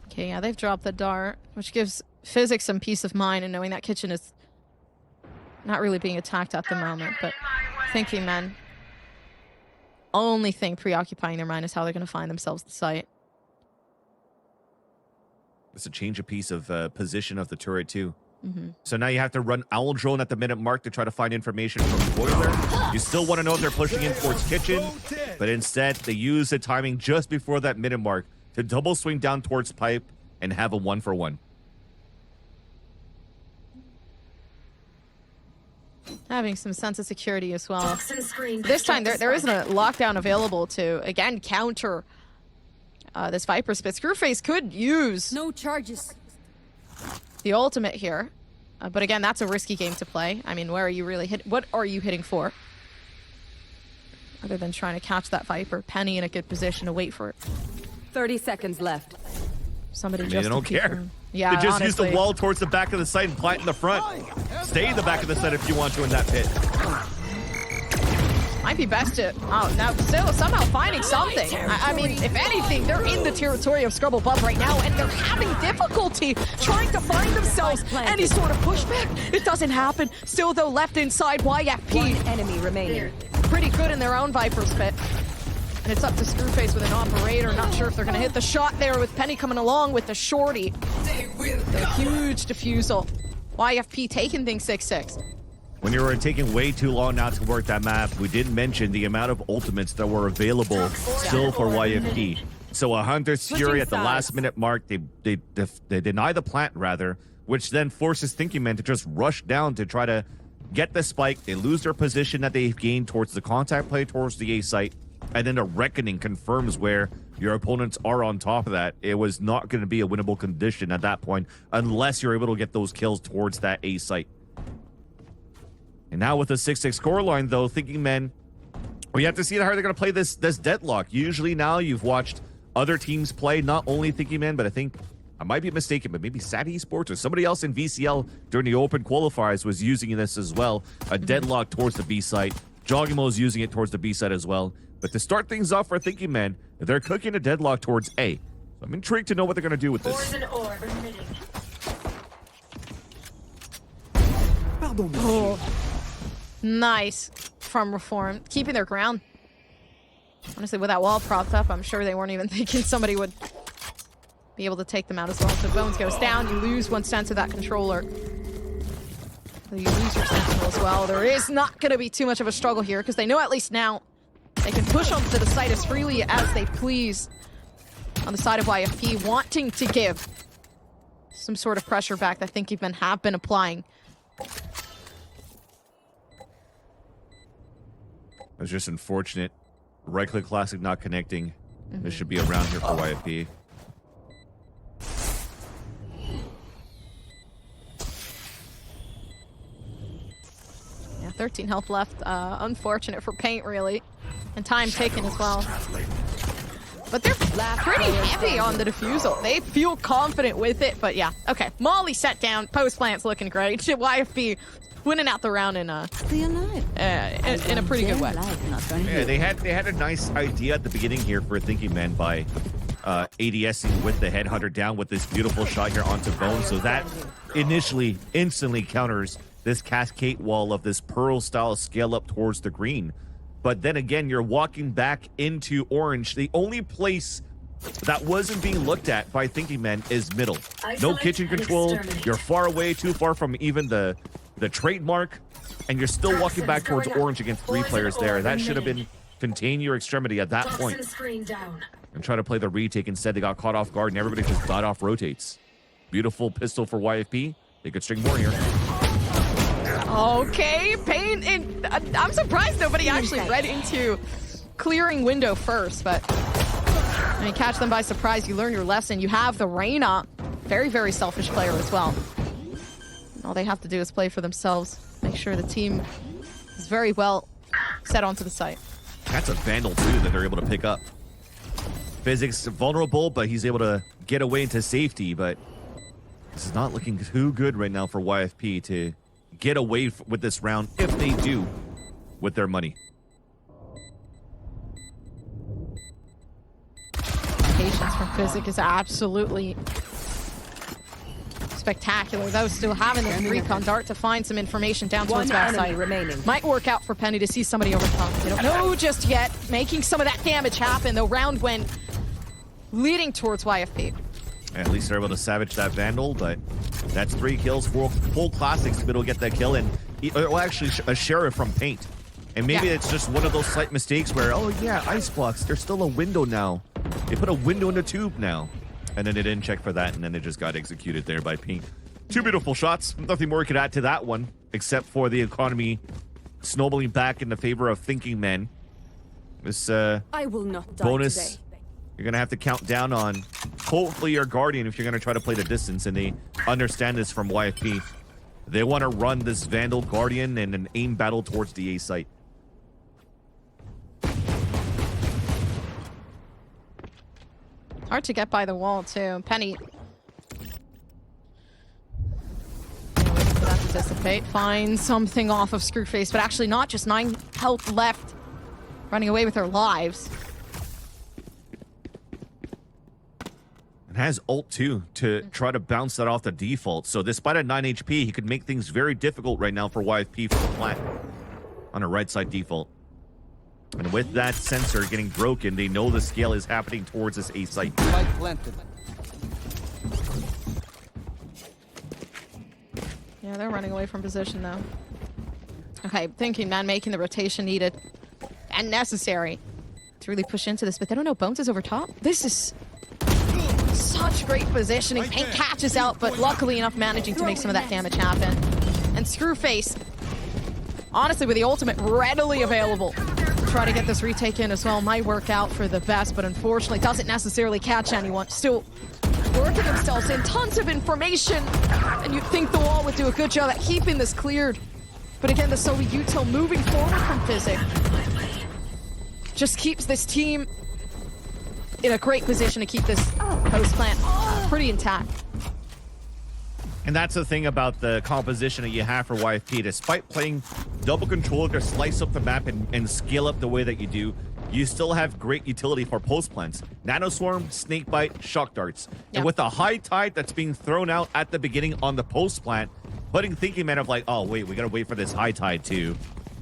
Okay, yeah, they've dropped the dart, which gives Physics some peace of mind in knowing that kitchen is not really being attacked at the moment, but Thinking Men, only thing preoccupying their mind is how they're going to find themselves the site. It's a change of piece of position of the turret too. So now you have to run Owl Drone at the minute mark to try to find information from Boiler. You still want to know if they're pushing in towards Kitchen, but instead they use the timing just before that minute mark to double swing down towards Pipe and have a 1-for-1. Having some sense of security as well. This time there isn't a lockdown available to, again, counter this Viper Spit. Screwface could use No charges. the ultimate here. But again, that's a risky game to play. I mean, where are you really what are you hitting for? Rather than trying to catch that Viper. Penny in a good position to wait for it. 30 seconds left. Somebody They just don't to keep care. them- Yeah, They just use honestly. the wall towards the back of the site and plant in the front. Stay in the back of the site if you want to in that pit. Might be best to, now still somehow finding something. I mean, if anything, they're in the territory of Scrubble Buff right now, and they're having difficulty trying to find themselves any sort of pushback. It doesn't happen. Still, though, left inside YFP. One enemy remaining. Pretty good in their own Viper's pit. And it's up to Screwface with an operator. Not sure if they're going to hit the shot there with Penny coming along with the shorty. The huge defusal. YFP taking things 6-6. When you were taking way too long now to work that map, we didn't mention the amount of ultimates that were available still for YFP. So a Hunter's Fury at the last minute mark, they deny the plant rather, which then forces Thinking Man to just rush down to try to get the spike. They lose their position that they've gained towards the contact play towards the A site, and then a reckoning confirms where your opponents are on top of that. It was not going to be a winnable condition at that point unless you're able to get those kills towards that A site. And now with the 6-6 score line, though, Thinking Men, we have to see how they're going to play this deadlock. Usually now you've watched other teams play, not only Thinking Men, but I think, I might be mistaken, but maybe VCT Esports or somebody else in VCL during the open qualifiers was using this as well. A deadlock towards the B site. Joggimo is using it towards the B site as well. But to start things off for Thinking Men, they're cooking a deadlock towards A. So I'm intrigued to know what they're going to do with this. Poison orb emitting. Oh, nice from Reform. Keeping their ground. Honestly, with that wall propped up, I'm sure they weren't even thinking somebody would be able to take them out as well. So Bones goes down. You lose one sense of that controller. So you lose your sentinel as well. There is not going to be too much of a struggle here because they know at least now they can push onto the site as freely as they please on the side of YFP, wanting to give some sort of pressure back that Thinking Men have been applying. It was just unfortunate. Right-click classic not connecting. This should be around here for YFP. Yeah, 13 health left. Unfortunate for Paint, really. And time taken as well. But they're pretty heavy on the defusal. They feel confident with it, but yeah. Okay, Molly set down. Post plant's looking great. YFP winning out the round in a pretty good way. Yeah, they had a nice idea at the beginning here for Thinking Men by ADSing with the Headhunter down with this beautiful shot here onto Bone. So that instantly counters this cascade wall of this Pearl style scale up towards the green. But then again, you're walking back into orange. The only place that wasn't being looked at by Thinking Men is middle. No kitchen control. You're far away, too far from even the trademark, and you're still walking back towards orange against 3 players there. That should have been contain your extremity at that point. And try to play the retake. Instead, they got caught off guard, and everybody just got off rotates. Beautiful pistol for YFP. They could string more here. Okay, Pain. I'm surprised nobody actually read into clearing window first, but I mean, catch them by surprise. You learn your lesson. You have the Reyna. Very, very selfish player as well. All they have to do is play for themselves. Make sure the team is very well set onto the site. That's a Vandal, too, that they're able to pick up. Physics vulnerable, but he's able to get away into safety. But this is not looking too good right now for YFP to get away with this round, if they do, with their money. Patience from Physic is absolutely spectacular. Though still having the recon dart to find some information down towards backside. Remaining. Might work out for Penny to see somebody over top. They don't know just yet. Making some of that damage happen. The round went leading towards YFP. At least they're able to savage that Vandal, but that's 3 kills, 4 full classics to be able to get that kill, and well, actually a Sheriff from Paint. And maybe it's just one of those slight mistakes where, oh yeah, ice blocks, there's still a window now. They put a window in the tube now. And then they didn't check for that, and then they just got executed there by Paint. 2 beautiful shots. Nothing more you could add to that one, except for the economy snowballing back in the favor of Thinking Men. This I will not die bonus today. you're going to have to count down on, hopefully, your Guardian if you're going to try to play the distance, and they understand this from YFP. They want to run this Vandal Guardian in an aim battle towards the A site. Hard to get by the wall, too. Penny. Waiting for that to dissipate. Find something off of Screwface, but actually not. Just 9 health left. Running away with her lives. And has ult, too, to try to bounce that off the default. So despite a 9 HP, he could make things very difficult right now for YFP for the plant on a right side default. And with that sensor getting broken, they know the scale is happening towards this A site. Yeah, they're running away from position now. Okay, thinking, man, making the rotation needed and necessary to really push into this, but they don't know Bones is over top. This is such great positioning. Paint catches out, but luckily enough managing to make some of that damage happen. And Screwface, honestly, with the ultimate readily available, try to get this retake in as well. Might work out for the best, but unfortunately doesn't necessarily catch anyone. Still working themselves in. Tons of information. And you'd think the wall would do a good job at keeping this cleared. But again, the solo util moving forward from Physic just keeps this team in a great position to keep this post plant pretty intact. And that's the thing about the composition that you have for YFP. Despite playing double controller to slice up the map and scale up the way that you do, you still have great utility for post plants. Nanoswarm, Snakebite, Shock Darts. Yep. And with the high tide that's being thrown out at the beginning on the post plant, putting Thinking Man of like, oh wait, we gotta wait for this high tide to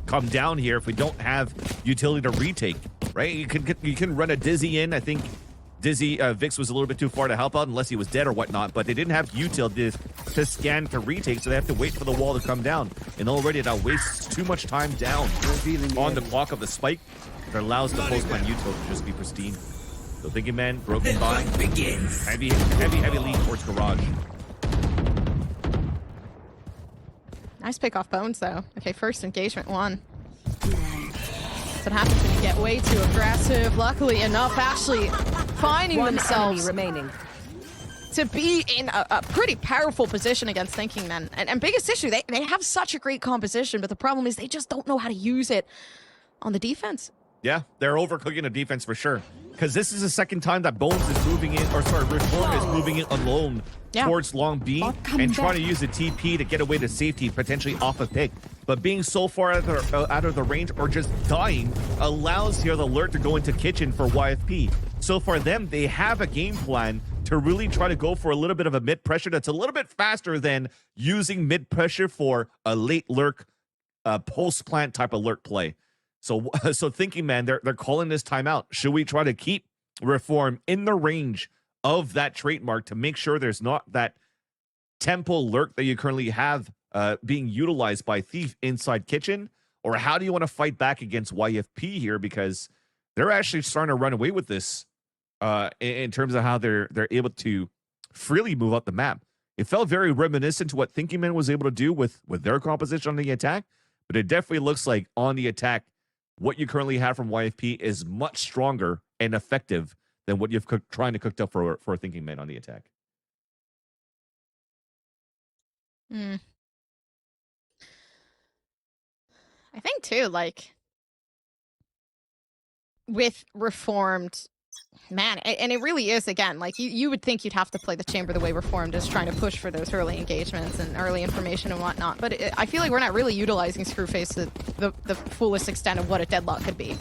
come down here if we don't have utility to retake, right? You can run a Dizzy in. I think Dizzy, Vix was a little bit too far to help out unless he was dead or whatnot, but they didn't have util to scan to retake, so they have to wait for the wall to come down. And already that wastes too much time down on the clock of the spike that allows the post-plan util to just be pristine. So Thinking Man, broken by, heavy lead towards Garage. Nice pick off Bones, though. Okay, first engagement won. That's what happens when you get way too aggressive. Luckily enough, actually finding themselves remaining. to be in a pretty powerful position against Thinking Men. And biggest issue, they have such a great composition, but the problem is they just don't know how to use it on the defense. Yeah, they're overcooking the defense for sure. Because this is the second time that Bones is moving in, or sorry, Reform is moving in alone towards Long B and trying to use the TP to get away to safety, potentially off a pick. But being so far out of the range or just dying allows here the alert to go into kitchen for YFP. So for them, they have a game plan to really try to go for a little bit of a mid pressure that's a little bit faster than using mid pressure for a late lurk, post plant type of lurk play. So Thinking Man, they're calling this timeout. Should we try to keep Reform in the range of that trademark to make sure there's not that temple lurk that you currently have being utilized by Thief inside kitchen? Or how do you want to fight back against YFP here? Because they're actually starting to run away with this in terms of how they're able to freely move up the map. It felt very reminiscent to what Thinking Man was able to do with their composition on the attack, but it definitely looks like on the attack, what you currently have from YFP is much stronger and effective than what you've trying to cook up for Thinking Man on the attack. I think too, like with Reformed, man, and it really is, again, like you would think you'd have to play the chamber the way Reformed is, trying to push for those early engagements and early information and whatnot, but I feel like we're not really utilizing Screwface to the fullest extent of what a deadlock could be.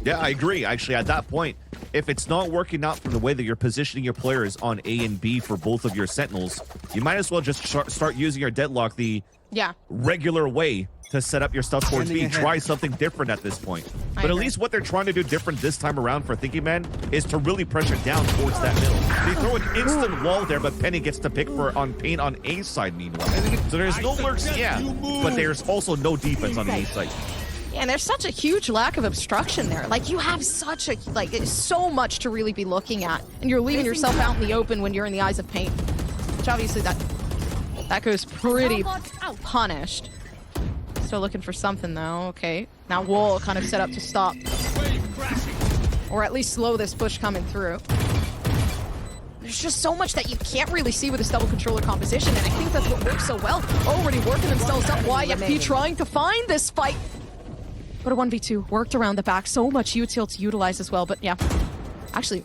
Yeah, I agree. Actually, at that point, if it's not working out from the way that you're positioning your players on A and B for both of your Sentinels, you might as well just start using your deadlock the regular way to set up your stuff towards B. Try something different at this point. But at least what they're trying to do different this time around for Thinking Man is to really pressure down towards that middle. They throw an instant wall there, but Penny gets to pick on paint on A side meanwhile. So there's no lurks, but there's also no defense on the A side. Yeah, and there's such a huge lack of obstruction there. Like, you have such a, like, it's so much to really be looking at, and you're leaving yourself out in the open when you're in the eyes of paint. Which obviously that goes pretty punished. Still looking for something though. Okay, now wall kind of set up to stop, or at least slow this push coming through. There's just so much that you can't really see with this double controller composition, and I think that's what works so well. Already working themselves up. YFP trying to find this fight, but a 1v2 worked around the back. So much util to utilize as well, but yeah, actually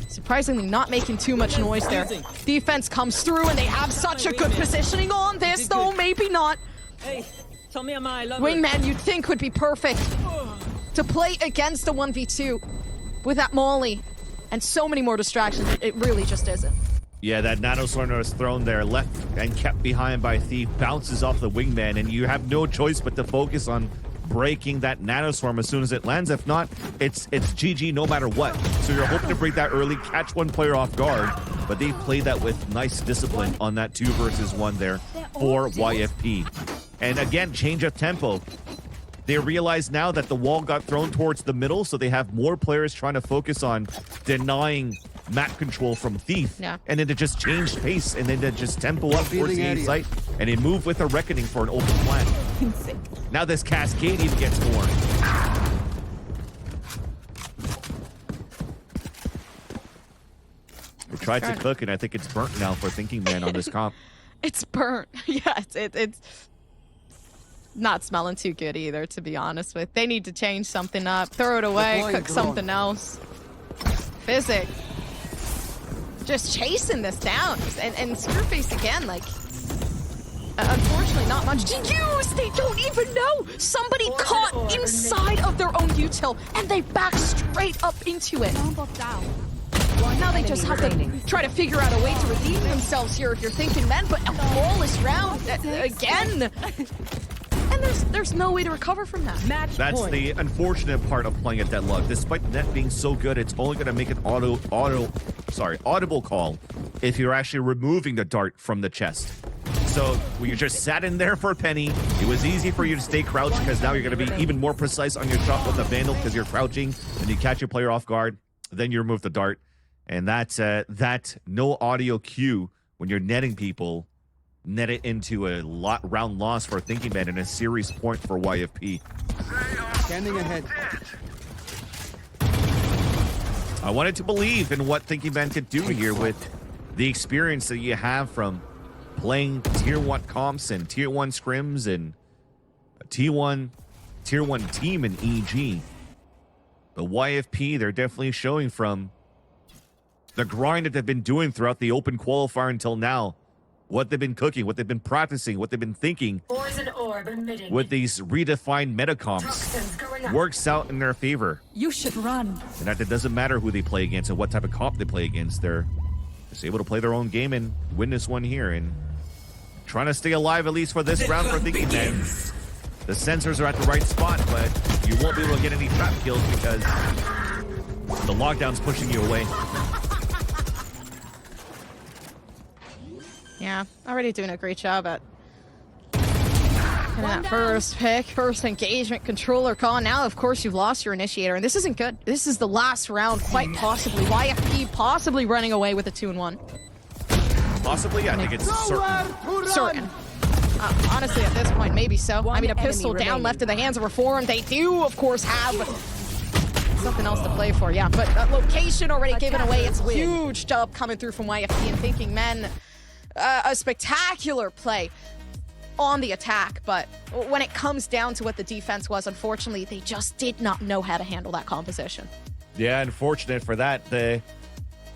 Surprisingly not making too much noise there. Defense comes through and they have such a good positioning on this, though maybe not. Hey, tell me, am I lover? Wingman you'd think would be perfect to play against a 1v2 with that molly and so many more distractions. It really just isn't. Yeah, that nanoswarm was thrown there, left and kept behind by Thief, bounces off the wingman, and you have no choice but to focus on breaking that nanoswarm as soon as it lands. If not, it's GG no matter what. So you're hoping to break that early, catch one player off guard, but they played that with nice discipline on that 2 versus 1 there for YFP. And again, change of tempo. They realize now that the wall got thrown towards the middle, so they have more players trying to focus on denying map control from Thief. Yeah. And then to just change pace, and then to just tempo up towards the A site, and they move with a reckoning for an open flank. Now this cascade even gets more. They tried to cook, and I think it's burnt now for Thinking Man on this comp. It's burnt. Yeah, it's not smelling too good either, to be honest with. They need to change something up, throw it away, cook something else. Physic. Just chasing this down. And Screwface again, like, unfortunately not much to use. They don't even know. Somebody caught inside of their own util and they back straight up into it. Now they just have to try to figure out a way to redeem themselves here if you're Thinking Men, but a flawless round again. And there's no way to recover from that. That's the unfortunate part of playing at Deadlock. Despite the net being so good, it's only going to make an audible call if you're actually removing the dart from the chest. So when you just sat in there for a penny, it was easy for you to stay crouched because now you're going to be even more precise on your shot with the Vandal because you're crouching and you catch your player off guard. Then you remove the dart. And that's that no audio cue when you're netting people. Net it into a round loss for Thinking Man and a series point for YFP. Standing ahead. I wanted to believe in what Thinking Man could do here with the experience that you have from playing Tier 1 comps and Tier 1 scrims and a Tier 1 team in EG. But YFP, they're definitely showing from the grind that they've been doing throughout the open qualifier until now. What they've been cooking, what they've been practicing, what they've been thinking with these redefined meta comps works out in their favor. You should run. And that it doesn't matter who they play against and what type of comp they play against. They're just able to play their own game and win this one here. And trying to stay alive at least for this round for Thinking Man. The sensors are at the right spot, but you won't be able to get any trap kills because the lockdown's pushing you away. Yeah, already doing a great job at getting that first pick, first engagement, controller call. Now, of course, you've lost your initiator, and this isn't good. This is the last round, quite possibly. YFP possibly running away with a 2-1. Possibly? I think it's certain. Honestly, at this point, maybe so. I mean, a pistol down left in the hands of Reform. They do, of course, have something else to play for. Yeah, but location already given away. It's a huge dub coming through from YFP and Thinking Men. A spectacular play on the attack, but when it comes down to what the defense was, unfortunately, they just did not know how to handle that composition. Yeah, unfortunate for that. They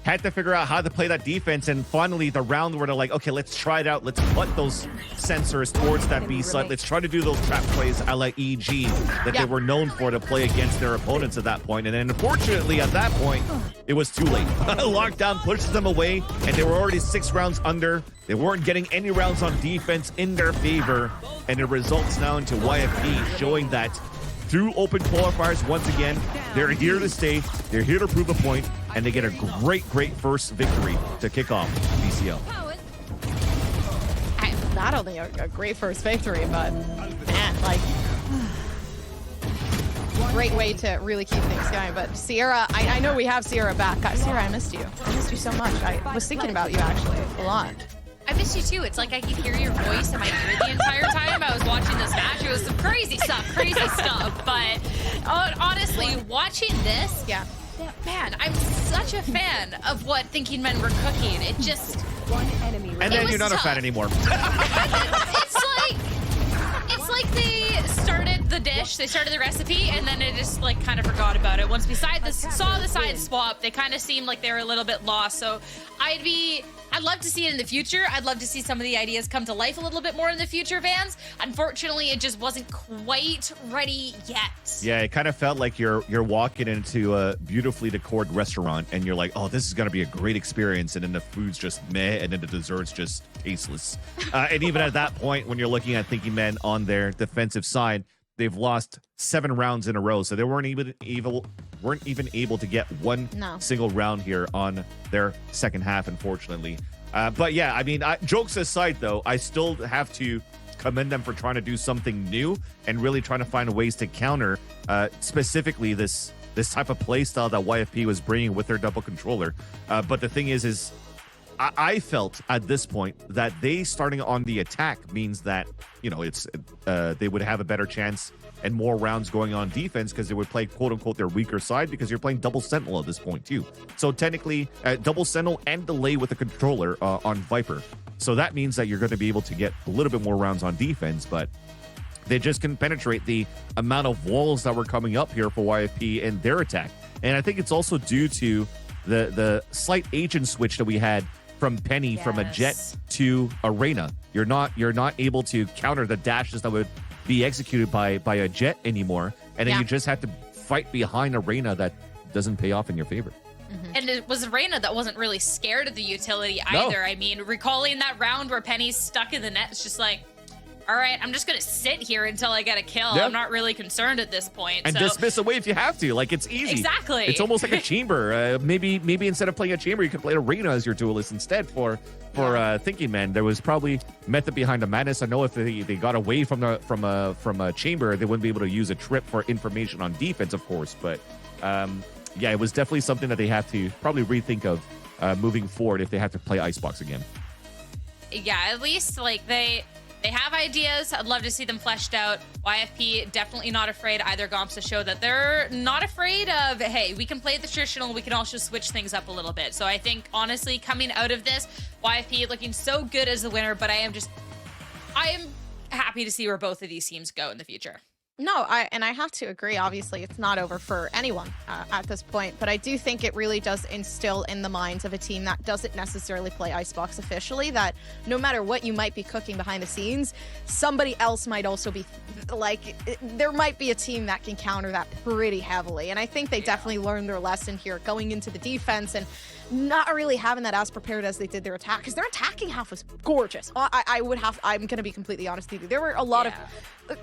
had to figure out how to play that defense, and finally the round where they're like, okay, let's try it out. Let's put those sensors towards that B side. Let's try to do those trap plays a la EG that they were known for to play against their opponents at that point. And then unfortunately at that point, it was too late. Lockdown pushes them away, and they were already 6 rounds under. They weren't getting any rounds on defense in their favor, and it results now into YFP showing that through open qualifiers, once again, they're here to stay, they're here to prove a point, and they get a great first victory to kick off VCL. Not only a great first victory, but man, like, great way to really keep things going. But Sierra, I know we have Sierra back. Sierra, I missed you. I missed you so much. I was thinking about you, actually, a lot. I missed you too. It's like I could hear your voice in my ear the entire time I was watching this match. It was some crazy stuff. But honestly, watching this, man, I'm such a fan of what Thinking Men were cooking. It just... And then you're not a fan anymore. It's like they started the dish, they started the recipe, and then it just like kind of forgot about it. Once we saw the side swap, they kind of seemed like they were a little bit lost. So I'd love to see it in the future. I'd love to see some of the ideas come to life a little bit more in the future, Vans. Unfortunately, it just wasn't quite ready yet. Yeah, it kind of felt like you're walking into a beautifully decorated restaurant and you're like, oh, this is going to be a great experience. And then the food's just meh, and then the dessert's just tasteless. And even at that point, when you're looking at Thinking Men on their defensive side, they've lost 7 rounds in a row. So they weren't even able to get one single round here on their second half, unfortunately. But yeah, I mean, jokes aside, though, I still have to commend them for trying to do something new and really trying to find ways to counter specifically this type of play style that YFP was bringing with their double controller. But the thing is I felt at this point that they starting on the attack means that, you know, it's they would have a better chance and more rounds going on defense because they would play quote unquote their weaker side because you're playing double sentinel at this point too. So technically double sentinel and delay with the controller on Viper. So that means that you're going to be able to get a little bit more rounds on defense, but they just can penetrate the amount of walls that were coming up here for YFP and their attack. And I think it's also due to the slight agent switch that we had from Penny from a Jet to Arena. You're not able to counter the dashes that would be executed by a Jet anymore, and then you just have to fight behind Arena. That doesn't pay off in your favor. And it was Arena that wasn't really scared of the utility either. I mean, recalling that round where Penny's stuck in the net, it's just like, all right, I'm just going to sit here until I get a kill. I'm not really concerned at this point. And dismiss away if you have to. Like, it's easy. Exactly. It's almost like a chamber. Maybe instead of playing a chamber, you could play Arena as your duelist instead for Thinking Men. There was probably method behind the madness. I know if they got away from a chamber, they wouldn't be able to use a trip for information on defense, of course. But yeah, it was definitely something that they have to probably rethink of moving forward if they have to play Icebox again. Yeah, at least like they have ideas. I'd love to see them fleshed out. YFP definitely not afraid either. Gomps to show that they're not afraid of, hey, we can play the traditional, we can also switch things up a little bit. So I think honestly coming out of this, YFP looking so good as the winner, but I am happy to see where both of these teams go in the future. No, I have to agree. Obviously, it's not over for anyone at this point, but I do think it really does instill in the minds of a team that doesn't necessarily play Icebox officially that no matter what you might be cooking behind the scenes, somebody else might also be like, there might be a team that can counter that pretty heavily. And I think they definitely learned their lesson here going into the defense and not really having that as prepared as they did their attack, because their attacking half was gorgeous. I'm going to be completely honest with you. There were a lot of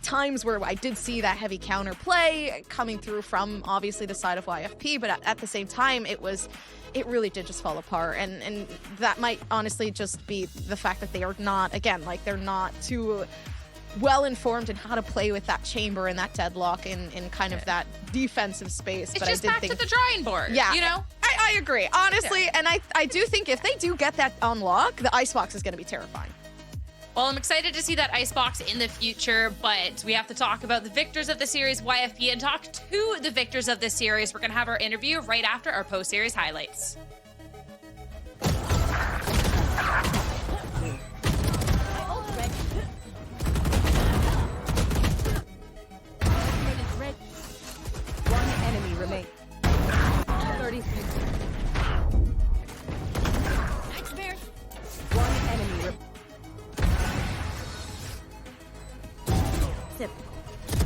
times where I did see that heavy counter play coming through from obviously the side of YFP, but at the same time, it really did just fall apart. And that might honestly just be the fact that they are not, again, like they're not too well informed in how to play with that chamber and that deadlock in kind of that defensive space. It's just back to the drawing board. Yeah, you know? I agree, honestly, and I do think if they do get that unlock, the Icebox is going to be terrifying. Well, I'm excited to see that Icebox in the future, but we have to talk about the victors of the series, YFP, and talk to the victors of this series. We're going to have our interview right after our post-series highlights. One enemy remains. 36. One enemy remains.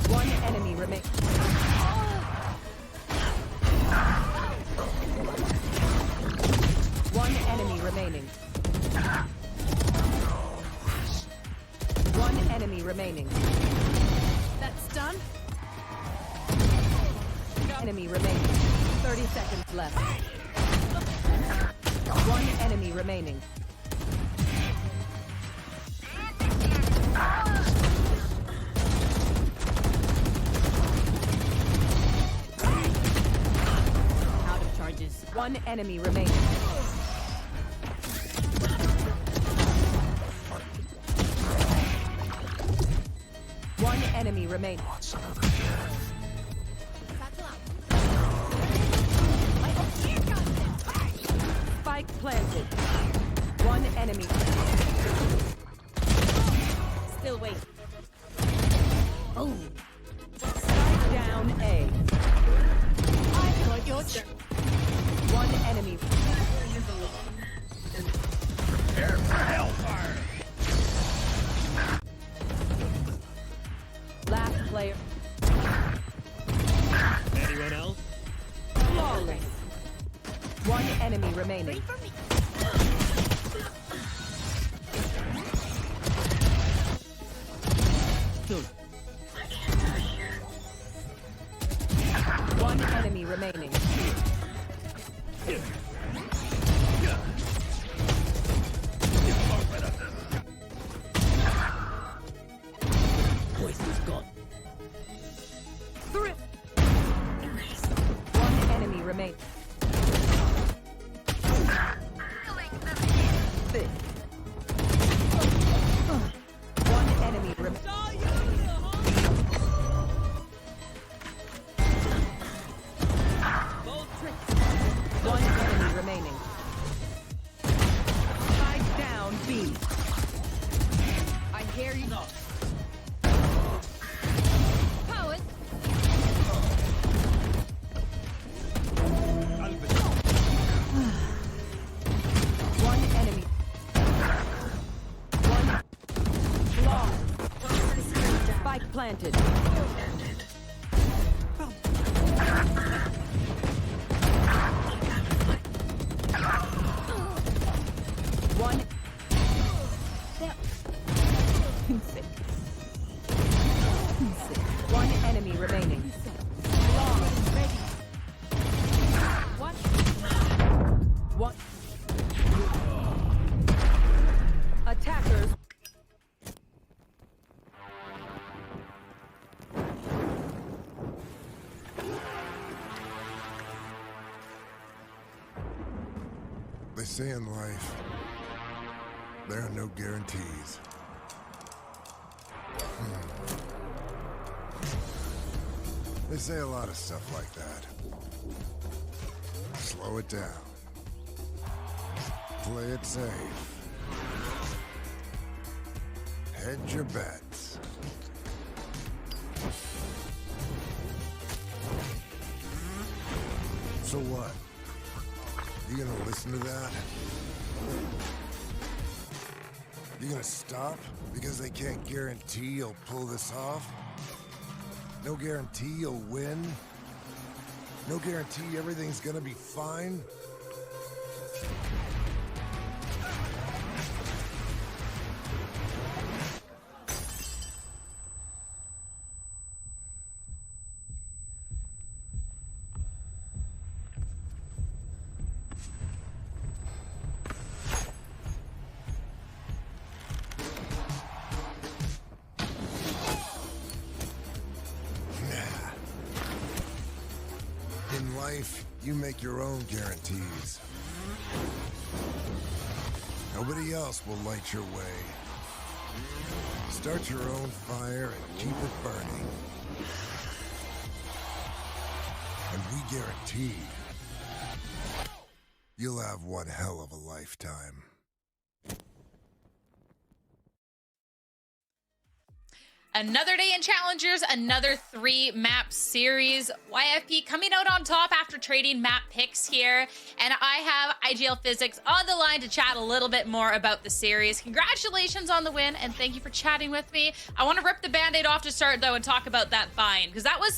One enemy remains. One enemy remaining. One enemy remaining. That's done. Enemy remaining. 30 seconds left. One enemy remaining. Out of charges. One enemy remaining. One enemy remaining. Spike planted. One enemy. Still wait. Oh. enemy remaining. One enemy remaining. Poison's gone. One enemy remaining. One enemy remaining. One enemy remaining. Spike down B. I hear you. Powers. One enemy. One. Long. Spike planted. One. One enemy remaining. What? What? Attackers. They say in life, there are no guarantees. They say a lot of stuff like that. Slow it down. Play it safe. Hedge your bets. So what? You gonna listen to that? You gonna stop because they can't guarantee you'll pull this off? No guarantee you'll win? No guarantee everything's gonna be fine? In life, you make your own guarantees. Nobody else will light your way. Start your own fire and keep it burning. And we guarantee you'll have one hell of a lifetime. Another day in Challengers, another 3-map series. YFP coming out on top after trading map picks here. And I have IGL Physics on the line to chat a little bit more about the series. Congratulations on the win, and thank you for chatting with me. I want to rip the Band-Aid off to start, though, and talk about that bind, because that was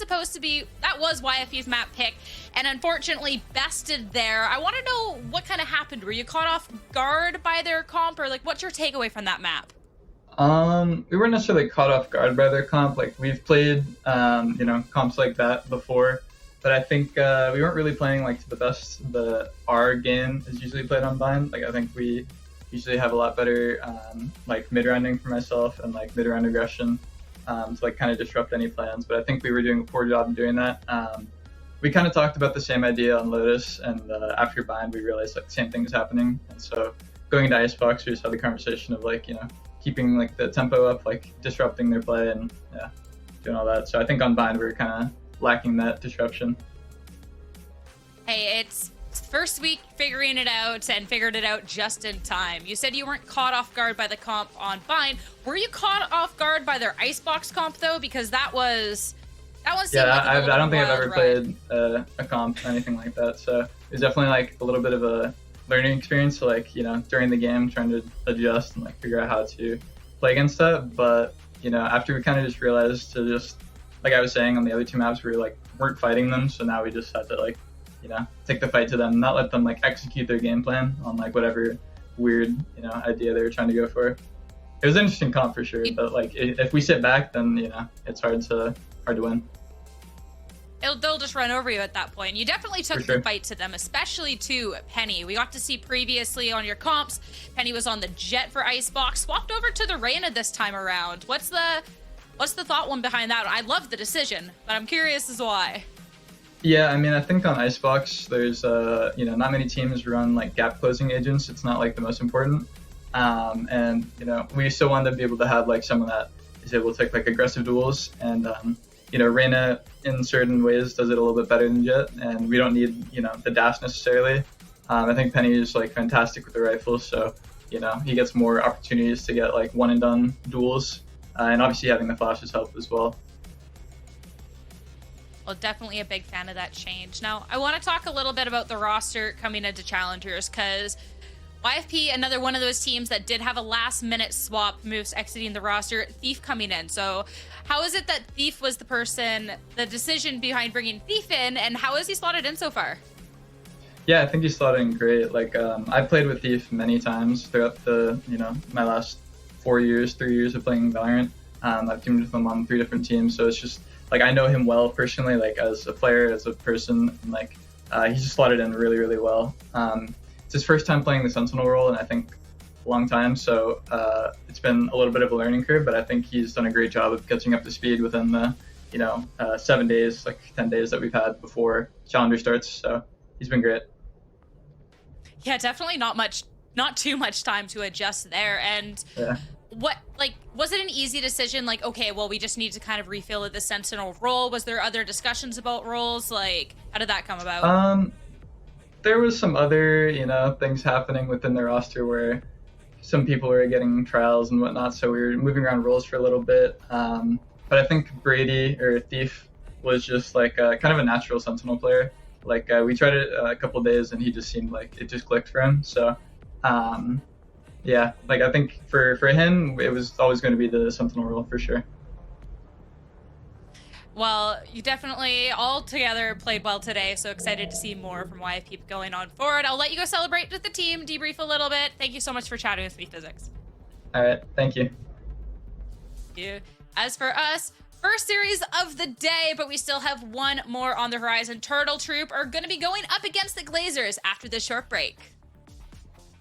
YFP's map pick, and unfortunately bested there. I want to know what kind of happened. Were you caught off guard by their comp, or like, what's your takeaway from that map? We weren't necessarily caught off guard by their comp. Like, we've played, comps like that before, but I think we weren't really playing like to the best. Our game is usually played on bind. Like, I think we usually have a lot better like mid-rounding for myself and like mid-round aggression to like kind of disrupt any plans. But I think we were doing a poor job in doing that. We kind of talked about the same idea on Lotus, and after bind, we realized like the same thing was happening. And so going into Icebox, we just had the conversation of like, keeping like the tempo up, like disrupting their play and doing all that. So I think on bind we were kind of lacking that disruption. Hey, it's first week figuring it out and figured it out just in time. You said you weren't caught off guard by the comp on bind. Were you caught off guard by their Icebox comp though? Because that one seemed like I don't think I've ever played a comp or anything like that. So it was definitely like a little bit of a learning experience, so like during the game trying to adjust and like figure out how to play against that. But after we kind of just realized to just, like I was saying on the other two maps, we weren't fighting them, so now we just had to like take the fight to them, not let them like execute their game plan on like whatever weird, idea they were trying to go for. It was an interesting comp for sure, but like if we sit back, then it's hard to win. They'll just run over you at that point. You definitely took the fight to them, especially to Penny. We got to see previously on your comps, Penny was on the Jet for Icebox, swapped over to the Reyna this time around. What's the thought one behind that? I love the decision, but I'm curious as why. Yeah, I mean, I think on Icebox, there's not many teams run like gap closing agents. It's not like the most important, and we still wanted to be able to have like someone that is able to take like aggressive duels, and Reyna in certain ways does it a little bit better than Jet, and we don't need the dash necessarily. I think Penny is like fantastic with the rifle, so he gets more opportunities to get like one and done duels, and obviously having the flashes help as well. Well, definitely a big fan of that change. Now, I want to talk a little bit about the roster coming into Challengers, because YFP, another one of those teams that did have a last-minute swap, moves exiting the roster, Thief coming in. So how is it that Thief was the decision behind bringing Thief in, and how has he slotted in so far? Yeah, I think he's slotted in great. Like, I've played with Thief many times throughout the, my last 3 years of playing Valorant. I've teamed with him on 3 different teams, so it's just, like, I know him well personally, like, as a player, as a person, and, like, he's just slotted in really, really well. It's his first time playing the Sentinel role, and I think a long time, so it's been a little bit of a learning curve, but I think he's done a great job of catching up to speed within the, 7 days, like 10 days that we've had before Challenger starts, so he's been great. Yeah, definitely not too much time to adjust there, and yeah. Was it an easy decision? Like, okay, well, we just need to kind of refill the Sentinel role. Was there other discussions about roles? Like, how did that come about? There was some other, things happening within the roster where some people were getting trials and whatnot, so we were moving around roles for a little bit. But I think Brady, or Thief, was just like kind of a natural Sentinel player. Like, we tried it a couple days and he just seemed like it just clicked for him. So, yeah, like I think for him, it was always going to be the Sentinel role for sure. Well, you definitely all together played well today, so excited to see more from YFP going on forward. I'll let you go celebrate with the team, debrief a little bit. Thank you so much for chatting with me, Physics. All right, thank you. Thank you. As for us, first series of the day, but we still have one more on the horizon. Turtle Troop are going to be going up against the Glazers after this short break.